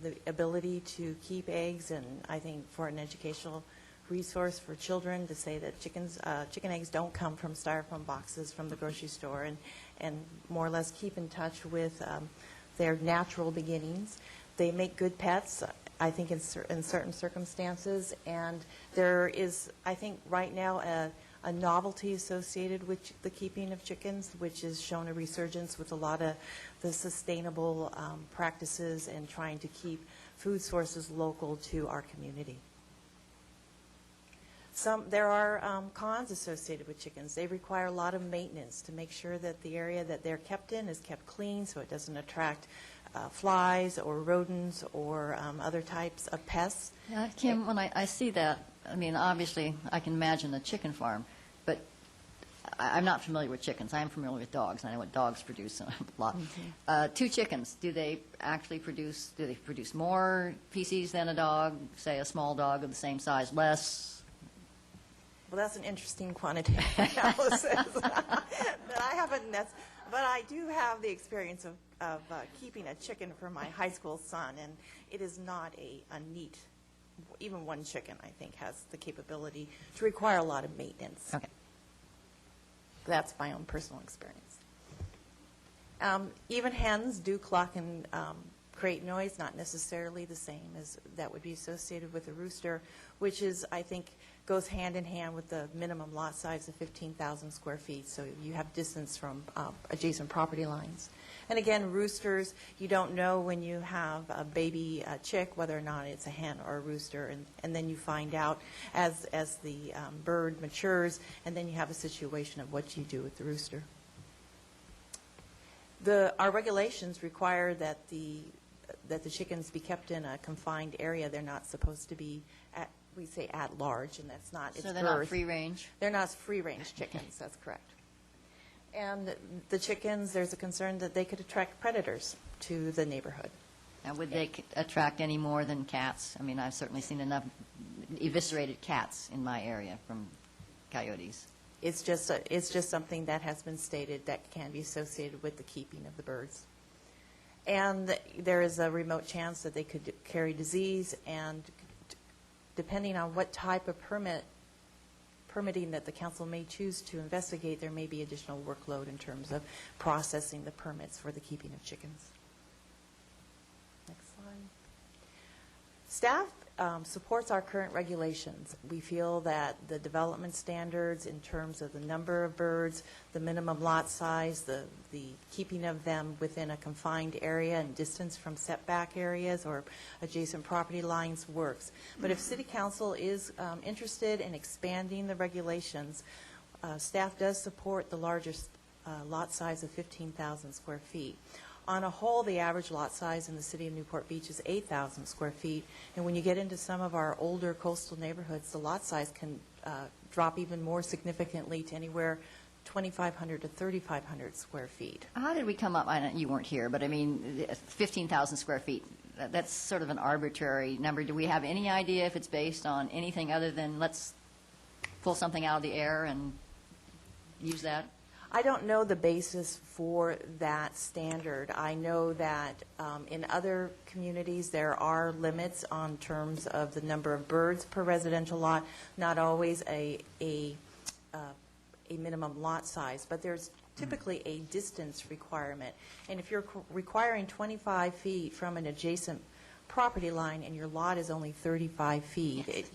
the ability to keep eggs, and I think for an educational resource for children to say that chicken eggs don't come from styrofoam boxes from the grocery store, and more or less keep in touch with their natural beginnings. They make good pets, I think, in certain circumstances, and there is, I think, right now a novelty associated with the keeping of chickens, which has shown a resurgence with a lot of the sustainable practices and trying to keep food sources local to our community. There are cons associated with chickens. They require a lot of maintenance to make sure that the area that they're kept in is kept clean so it doesn't attract flies or rodents or other types of pests. Yeah, Kim, when I see that, I mean, obviously, I can imagine a chicken farm, but I'm not familiar with chickens. I am familiar with dogs. I know what dogs produce a lot. Mm-hmm. 2 chickens, do they produce more feces than a dog, say a small dog of the same size, less? Well, that's an interesting quantitative analysis that I haven't, but I do have the experience of keeping a chicken for my high school son, and it is not a neat, even one chicken, I think, has the capability to require a lot of maintenance. Okay. That's my own personal experience. Even hens do cluck and create noise, not necessarily the same as that would be associated with a rooster, which is, I think, goes hand in hand with the minimum lot size of 15,000 square feet, so you have distance from adjacent property lines. And again, roosters, you don't know when you have a baby chick whether or not it's a hen or a rooster, and then you find out as the bird matures, and then you have a situation of what you do with the rooster. Our regulations require that the chickens be kept in a confined area. They're not supposed to be we say at large, and that's not its So they're birth. not free range? They're not free-range chickens, that's correct. And the chickens, there's a concern that they could attract predators to the neighborhood. And would they attract any more than cats? I mean, I've certainly seen enough eviscerated cats in my area from coyotes. It's just something that has been stated that can be associated with the keeping of the birds. And there is a remote chance that they could carry disease, and depending on what type of permitting that the council may choose to investigate, there may be additional workload in terms of processing the permits for the keeping of chickens. Next slide. Staff supports our current regulations. We feel that the development standards in terms of the number of birds, the minimum lot size, the keeping of them within a confined area and distance from setback areas or adjacent property lines works. But if City Council is interested in expanding the regulations, staff does support the largest lot size of 15,000 square feet. On a whole, the average lot size in the city of Newport Beach is 8,000 square feet, and when you get into some of our older coastal neighborhoods, the lot size can drop even more significantly to anywhere 2,500 to 3,500 square feet. How did we come up, I know you weren't here, but I mean, 15,000 square feet, that's sort of an arbitrary number. Do we have any idea if it's based on anything other than let's pull something out of the air and use that? I don't know the basis for that standard. I know that in other communities there are limits on terms of the number of birds per residential lot, not always a minimum lot size, but there's typically a distance requirement. And if you're requiring 25 feet from an adjacent property line and your lot is only 35 feet,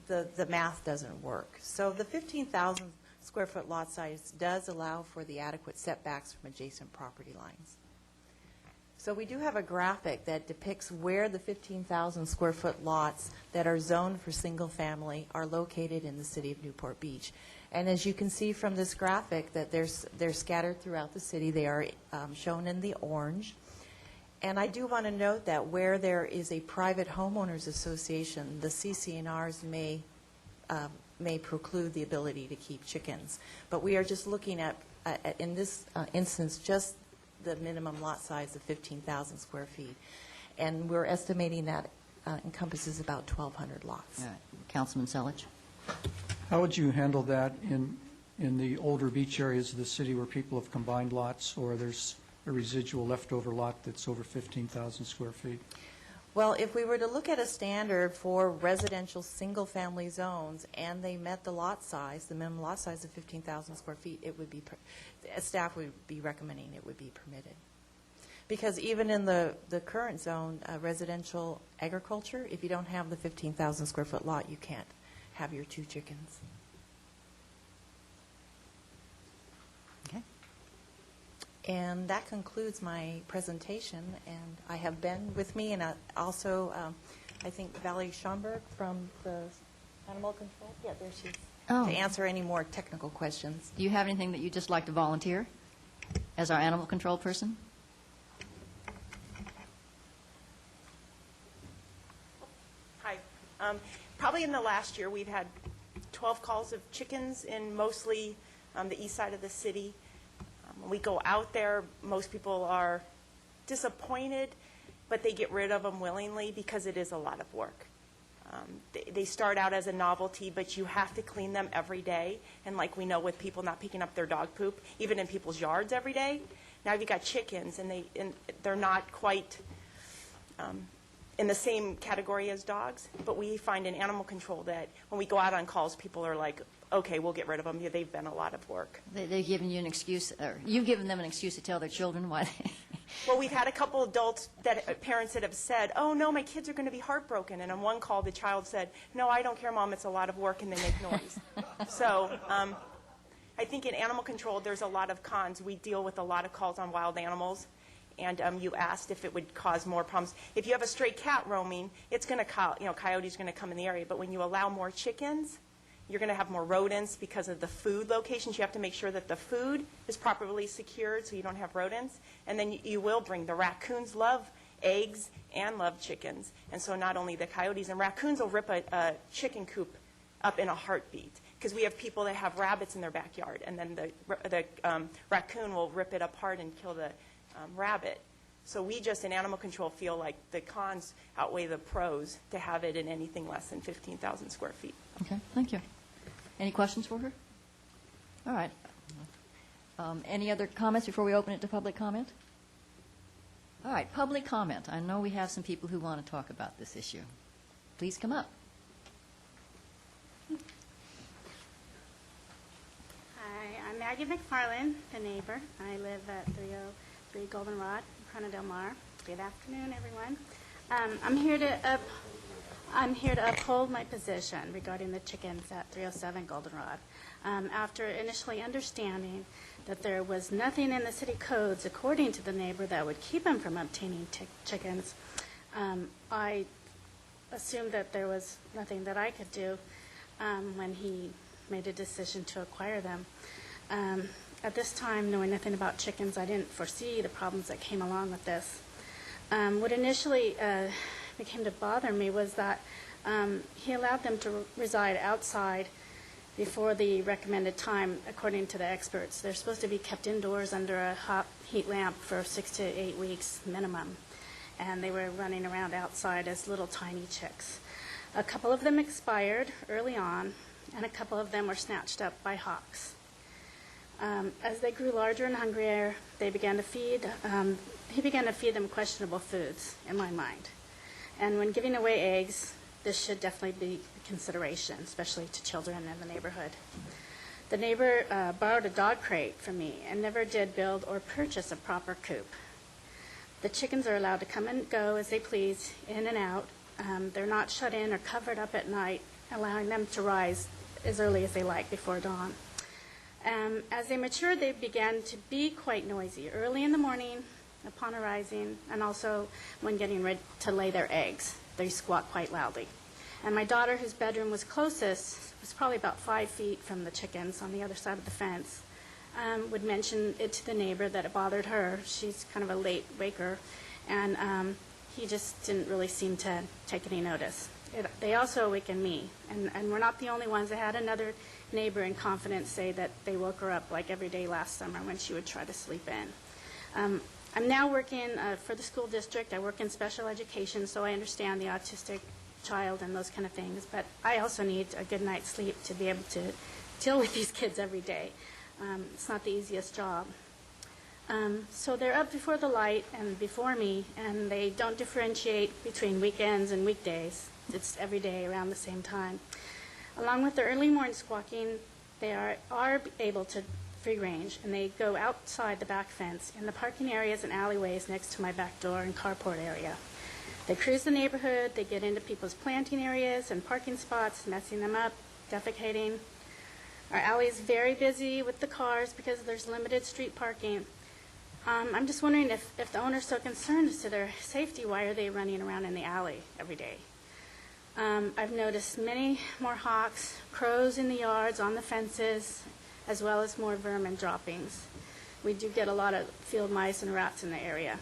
the math doesn't work. So the 15,000 square foot lot size does allow for the adequate setbacks from adjacent property lines. So we do have a graphic that depicts where the 15,000 square foot lots that are zoned for single family are located in the city of Newport Beach. And as you can see from this graphic that they're scattered throughout the city. They are shown in the orange. And I do want to note that where there is a private homeowners association, the CC&Rs may preclude the ability to keep chickens. But we are just looking at in this instance, just the minimum lot size of 15,000 square feet. And we're estimating that encompasses about 1,200 lots. All right. Councilman Selich? How would you handle that in the older beach areas of the city where people have combined lots, or there's a residual leftover lot that's over 15,000 square feet? Well, if we were to look at a standard for residential single-family zones and they met the lot size, the minimum lot size of 15,000 square feet, it would be, staff would be recommending it would be permitted. Because even in the current zone, residential agriculture, if you don't have the 15,000 square foot lot, you can't have your 2 chickens. Okay. And that concludes my presentation. And I have Ben with me, and also, I think, Valerie Schomburg from the Animal Control. Yeah, there she is. Oh. To answer any more technical questions. Do you have anything that you'd just like to volunteer as our animal control person? Hi. Probably in the last year, we've had 12 calls of chickens in mostly the east side of the city. When we go out there, most people are disappointed, but they get rid of them willingly because it is a lot of work. They start out as a novelty, but you have to clean them every day. And like we know with people not picking up their dog poop, even in people's yards every day. Now you've got chickens, and they're not quite in the same category as dogs. But we find in animal control that when we go out on calls, people are like, okay, we'll get rid of them. Yeah, they've been a lot of work. They've given you an excuse, or you've given them an excuse to tell their children why they... Well, we've had a couple adults, parents that have said, oh, no, my kids are going to be heartbroken. And on one call, the child said, no, I don't care, Mom, it's a lot of work, and they make noise. So I think in animal control, there's a lot of cons. We deal with a lot of calls on wild animals. And you asked if it would cause more problems. If you have a stray cat roaming, it's going to, coyotes are going to come in the area. But when you allow more chickens, you're going to have more rodents because of the food locations. You have to make sure that the food is properly secured so you don't have rodents. And then you will bring the raccoons love eggs and love chickens. And so not only the coyotes and raccoons will rip a chicken coop up in a heartbeat because we have people that have rabbits in their backyard. And then the raccoon will rip it apart and kill the rabbit. So we just in animal control feel like the cons outweigh the pros to have it in anything less than 15,000 square feet. Okay, thank you. Any questions for her? All right. Any other comments before we open it to public comment? All right, public comment. I know we have some people who want to talk about this issue. Please come up. Hi, I'm Maggie McFarland, the neighbor. I live at 303 Goldenrod, Corona Del Mar. Good afternoon, everyone. I'm here to uphold my position regarding the chickens at 307 Goldenrod. After initially understanding that there was nothing in the city codes, according to the neighbor, that would keep him from obtaining chickens, I assumed that there was nothing that I could do when he made a decision to acquire them. At this time, knowing nothing about chickens, I didn't foresee the problems that came along with this. What initially became to bother me was that he allowed them to reside outside before the recommended time, according to the experts. They're supposed to be kept indoors under a hot heat lamp for 6 to 8 weeks minimum, and they were running around outside as little tiny chicks. A couple of them expired early on, and a couple of them were snatched up by hawks. As they grew larger and hungrier, he began to feed them questionable foods, in my mind. And when giving away eggs, this should definitely be a consideration, especially to children in the neighborhood. The neighbor borrowed a dog crate from me and never did build or purchase a proper coop. The chickens are allowed to come and go as they please, in and out. They're not shut in or covered up at night, allowing them to rise as early as they like before dawn. As they matured, they began to be quite noisy early in the morning, upon arising, and also when getting ready to lay their eggs. They squawk quite loudly. And my daughter, whose bedroom was closest, was probably about 5 feet from the chickens on the other side of the fence, would mention it to the neighbor that it bothered her. She's kind of a late waker, and he just didn't really seem to take any notice. They also awakened me, and we're not the only ones. I had another neighbor in confidence say that they woke her up like every day last summer when she would try to sleep in. I'm now working for the school district. I work in special education, so I understand the autistic child and those kind of things, but I also need a good night's sleep to be able to deal with these kids every day. It's not the easiest job. So they're up before the light and before me, and they don't differentiate between weekends and weekdays. It's every day around the same time. Along with the early morning squawking, they are able to free range, and they go outside the back fence in the parking areas and alleyways next to my back door and carport area. They cruise the neighborhood, they get into people's planting areas and parking spots, messing them up, defecating. Our alley is very busy with the cars because there's limited street parking. I'm just wondering if the owner's so concerned as to their safety, why are they running around in the alley every day? I've noticed many more hawks, crows in the yards, on the fences, as well as more vermin droppings. We do get a lot of field mice and rats in the area.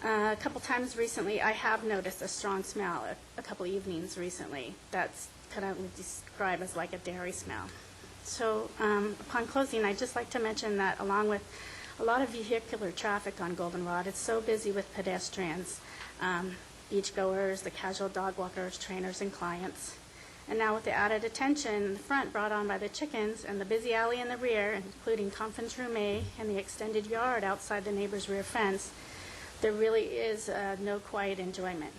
A couple times recently, I have noticed a strong smell, a couple evenings recently. That's kind of described as like a dairy smell. So upon closing, I'd just like to mention that along with a lot of vehicular traffic on Goldenrod, it's so busy with pedestrians, beachgoers, the casual dog walkers, trainers, and clients. And now with the added attention in the front brought on by the chickens and the busy alley in the rear, including conference room A and the extended yard outside the neighbor's rear fence, there really is no quiet enjoyment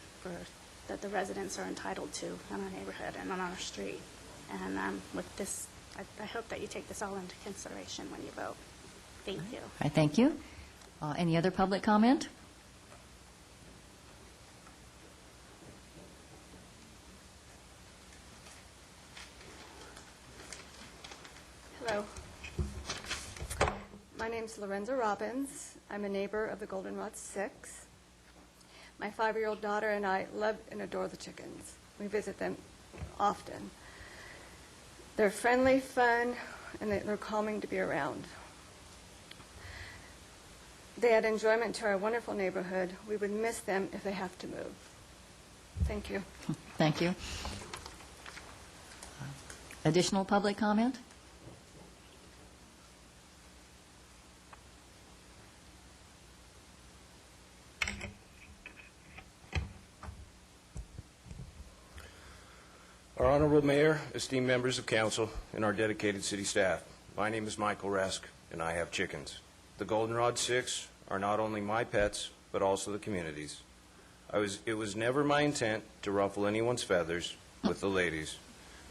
that the residents are entitled to in our neighborhood and on our street. And with this, I hope that you take this all into consideration when you vote. Thank you. I thank you. Any other public comment? Hello. My name's Lorenza Robbins. I'm a neighbor of the Goldenrod 6. My 5-year-old daughter and I love and adore the chickens. We visit them often. They're friendly, fun, and they're calming to be around. They add enjoyment to our wonderful neighborhood. We would miss them if they have to move. Thank you. Thank you. Additional public comment? Our Honorable Mayor, esteemed members of council, and our dedicated city staff, my name is Michael Resk, and I have chickens. The Goldenrod 6 are not only my pets, but also the community's. It was never my intent to ruffle anyone's feathers with the ladies.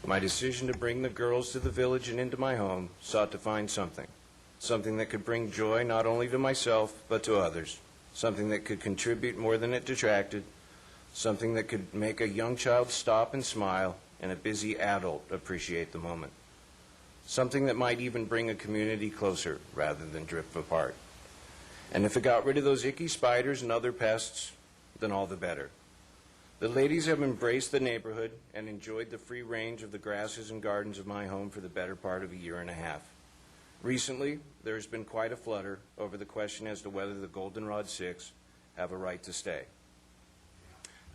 My decision to bring the girls to the village and into my home sought to find something that could bring joy not only to myself, but to others, something that could contribute more than it detracted, something that could make a young child stop and smile, and a busy adult appreciate the moment. Something that might even bring a community closer rather than drift apart. And if it got rid of those icky spiders and other pests, then all the better. The ladies have embraced the neighborhood and enjoyed the free range of the grasses and gardens of my home for the better part of a year and a half. Recently, there has been quite a flutter over the question as to whether the Goldenrod 6 have a right to stay.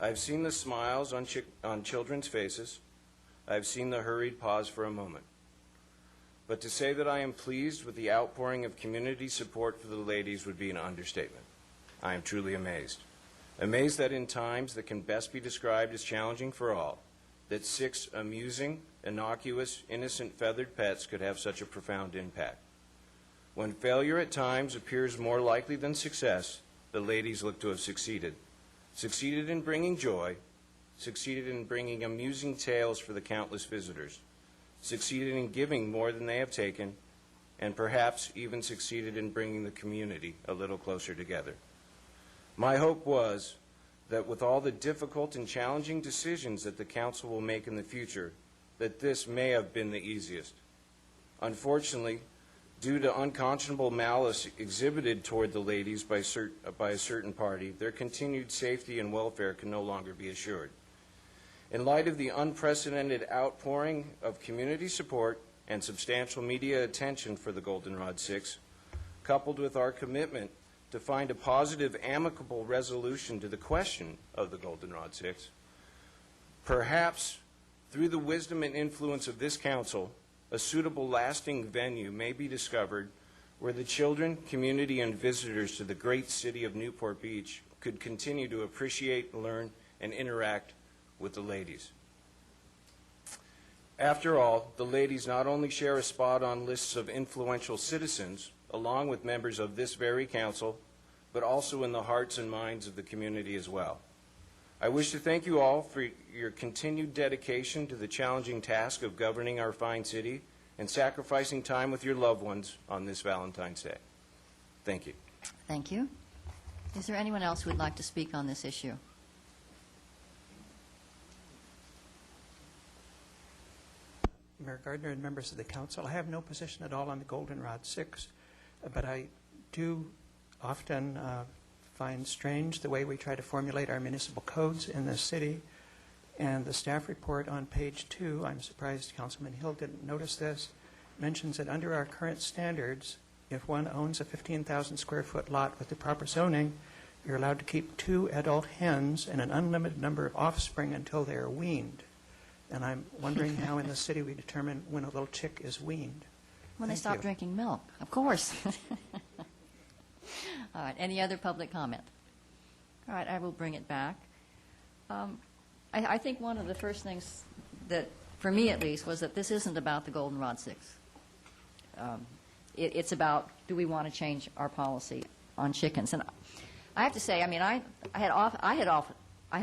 I've seen the smiles on children's faces. I've seen the hurried pause for a moment. But to say that I am pleased with the outpouring of community support for the ladies would be an understatement. I am truly amazed. Amazed that in times that can best be described as challenging for all, that 6 amusing, innocuous, innocent feathered pets could have such a profound impact. When failure at times appears more likely than success, the ladies look to have succeeded. Succeeded in bringing joy, succeeded in bringing amusing tales for the countless visitors, succeeded in giving more than they have taken, and perhaps even succeeded in bringing the community a little closer together. My hope was that with all the difficult and challenging decisions that the council will make in the future, that this may have been the easiest. Unfortunately, due to unconscionable malice exhibited toward the ladies by a certain party, their continued safety and welfare can no longer be assured. In light of the unprecedented outpouring of community support and substantial media attention for the Goldenrod 6, coupled with our commitment to find a positive, amicable resolution to the question of the Goldenrod 6. Perhaps, through the wisdom and influence of this council, a suitable lasting venue may be discovered where the children, community, and visitors to the great city of Newport Beach could continue to appreciate, learn, and interact with the ladies. After all, the ladies not only share a spot on lists of influential citizens, along with members of this very council, but also in the hearts and minds of the community as well. I wish to thank you all for your continued dedication to the challenging task of governing our fine city and sacrificing time with your loved ones on this Valentine's Day. Thank you. Thank you. Is there anyone else who would like to speak on this issue? Mayor Gardner and members of the council, I have no position at all on the Goldenrod 6, but I do often find strange the way we try to formulate our municipal codes in this city. And the staff report on page 2, I'm surprised Councilman Hill didn't notice this, mentions that under our current standards, if one owns a 15,000 square foot lot with the proper zoning, you're allowed to keep 2 adult hens and an unlimited number of offspring until they are weaned. And I'm wondering how in the city we determine when a little chick is weaned. When they Thank stop you. drinking milk, of course. All right, any other public comment? All right, I will bring it back. I think one of the first things that, for me at least, was that this isn't about the Goldenrod 6. It's about, do we want to change our policy on chickens? And I have to say, I mean, I had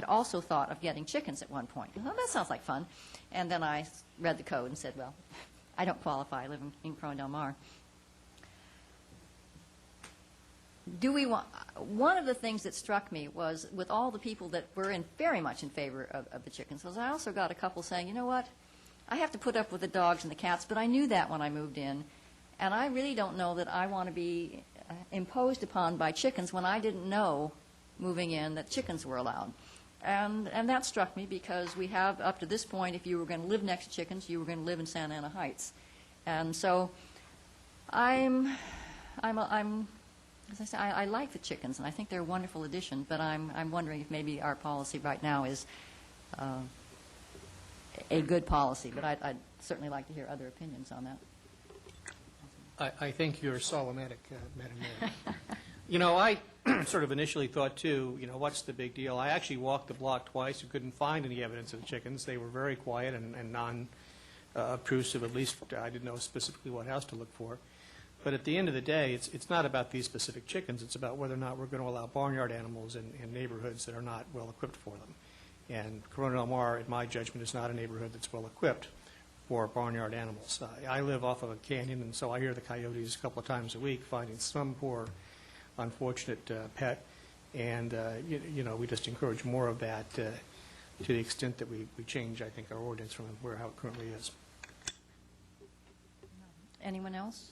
also thought of getting chickens at one point. Well, that sounds like fun. And then I read the code and said, well, I don't qualify. I live in Corona Del Mar. Do we want? One of the things that struck me was, with all the people that were very much in favor of the chickens, was I also got a couple saying, you know what, I have to put up with the dogs and the cats, but I knew that when I moved in, and I really don't know that I want to be imposed upon by chickens when I didn't know moving in that chickens were allowed. And that struck me because we have, up to this point, if you were going to live next to chickens, you were going to live in Santa Ana Heights. And so as I say, I like the chickens, and I think they're a wonderful addition, but I'm wondering if maybe our policy right now is a good policy. But I'd certainly like to hear other opinions on that. I think you're Solomatic, Madam Mayor. You know, I sort of initially thought, too, you know, what's the big deal? I actually walked the block twice and couldn't find any evidence of the chickens. They were very quiet and non-obtrusive. At least I didn't know specifically what house to look for. But at the end of the day, it's not about these specific chickens. It's about whether or not we're going to allow barnyard animals in neighborhoods that are not well equipped for them. And Corona Del Mar, in my judgment, is not a neighborhood that's well equipped for barnyard animals. I live off of a canyon, and so I hear the coyotes a couple of times a week finding some poor, unfortunate pet. And, you know, we just encourage more of that to the extent that we change, I think, our ordinance from how it currently is. Anyone else?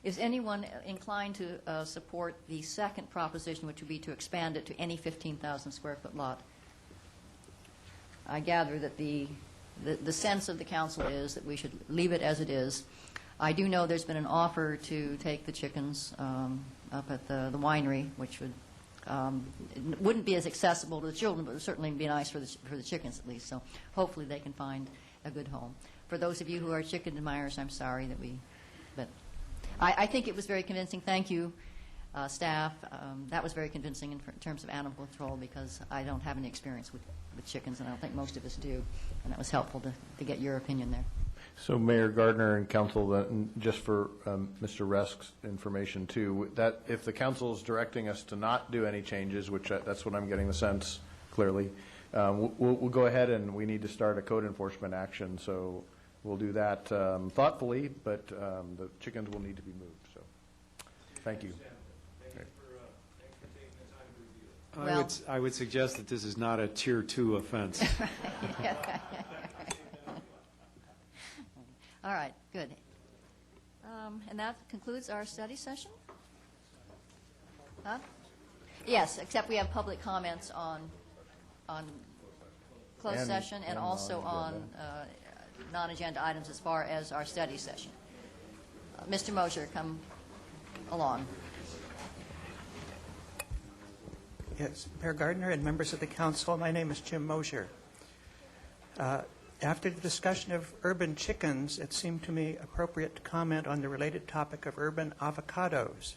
Is anyone inclined to support the second proposition, which would be to expand it to any 15,000 square foot lot? I gather that the sense of the council is that we should leave it as it is. I do know there's been an offer to take the chickens up at the winery, which wouldn't be as accessible to the children, but would certainly be nice for the chickens at least. So hopefully they can find a good home. For those of you who are chicken admirers, I'm sorry that but I think it was very convincing. Thank you, staff. That was very convincing in terms of animal control, because I don't have any experience with chickens, and I don't think most of us do. And that was helpful to get your opinion there. So Mayor Gardner and council, just for Mr. Resk's information too, that if the council is directing us to not do any changes, which that's what I'm getting the sense clearly, we'll go ahead and we need to start a code enforcement action. So we'll do that thoughtfully, but the chickens will need to be moved. So thank you. I would suggest that this is not a Tier 2 offense. All right, good. And that concludes our study session? Huh? Yes, except we have public comments on closed session and also on non-agenda items as far as our study session. Mr. Mosher, come along. Yes, Mayor Gardner and members of the council, my name is Jim Mosier. After the discussion of urban chickens, it seemed to me appropriate to comment on the related topic of urban avocados.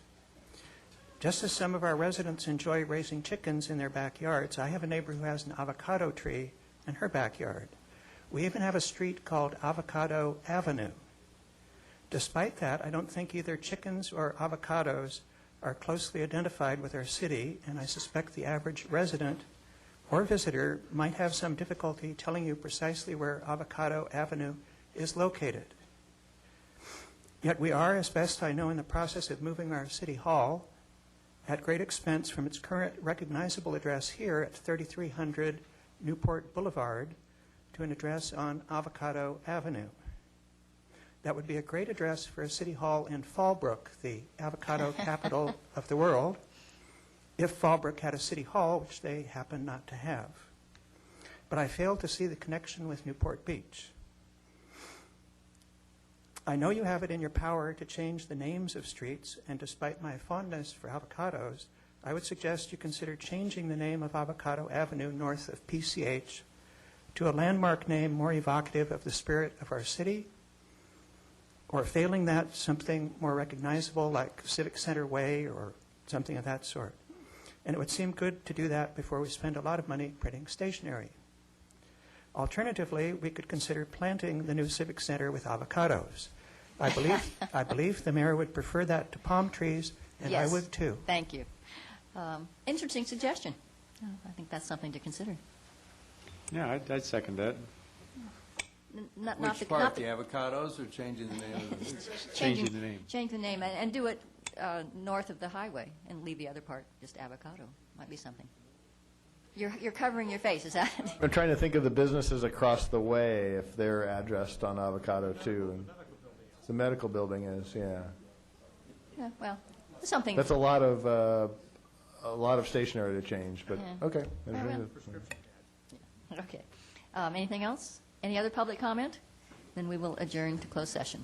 Just as some of our residents enjoy raising chickens in their backyards, I have a neighbor who has an avocado tree in her backyard. We even have a street called Avocado Avenue. Despite that, I don't think either chickens or avocados are closely identified with our city, and I suspect the average resident or visitor might have some difficulty telling you precisely where Avocado Avenue is located. Yet we are, as best I know, in the process of moving our city hall at great expense from its current recognizable address here at 3300 Newport Boulevard to an address on Avocado Avenue. That would be a great address for a city hall in Fallbrook, the avocado capital of the world, if Fallbrook had a city hall, which they happen not to have. But I fail to see the connection with Newport Beach. I know you have it in your power to change the names of streets, and despite my fondness for avocados, I would suggest you consider changing the name of Avocado Avenue north of PCH to a landmark name more evocative of the spirit of our city, or failing that, something more recognizable like Civic Center Way or something of that sort. And it would seem good to do that before we spend a lot of money printing stationery. Alternatively, we could consider planting the new Civic Center with avocados. I believe the mayor would prefer that to palm trees, and Yes. I would too. Thank you. Interesting suggestion. I think that's something to consider. Yeah, I'd second that. Which part, the avocados or changing the name of the... Changing the name. Change the name and do it north of the highway and leave the other part just avocado. Might be something. You're covering your face, is that? I'm trying to think of the businesses across the way if they're addressed on Avocado too. And the medical building is, yeah. Yeah, well, something. That's a lot of stationery to change, but Yeah. okay. Okay. Anything else? Any other public comment? Then we will adjourn to closed session.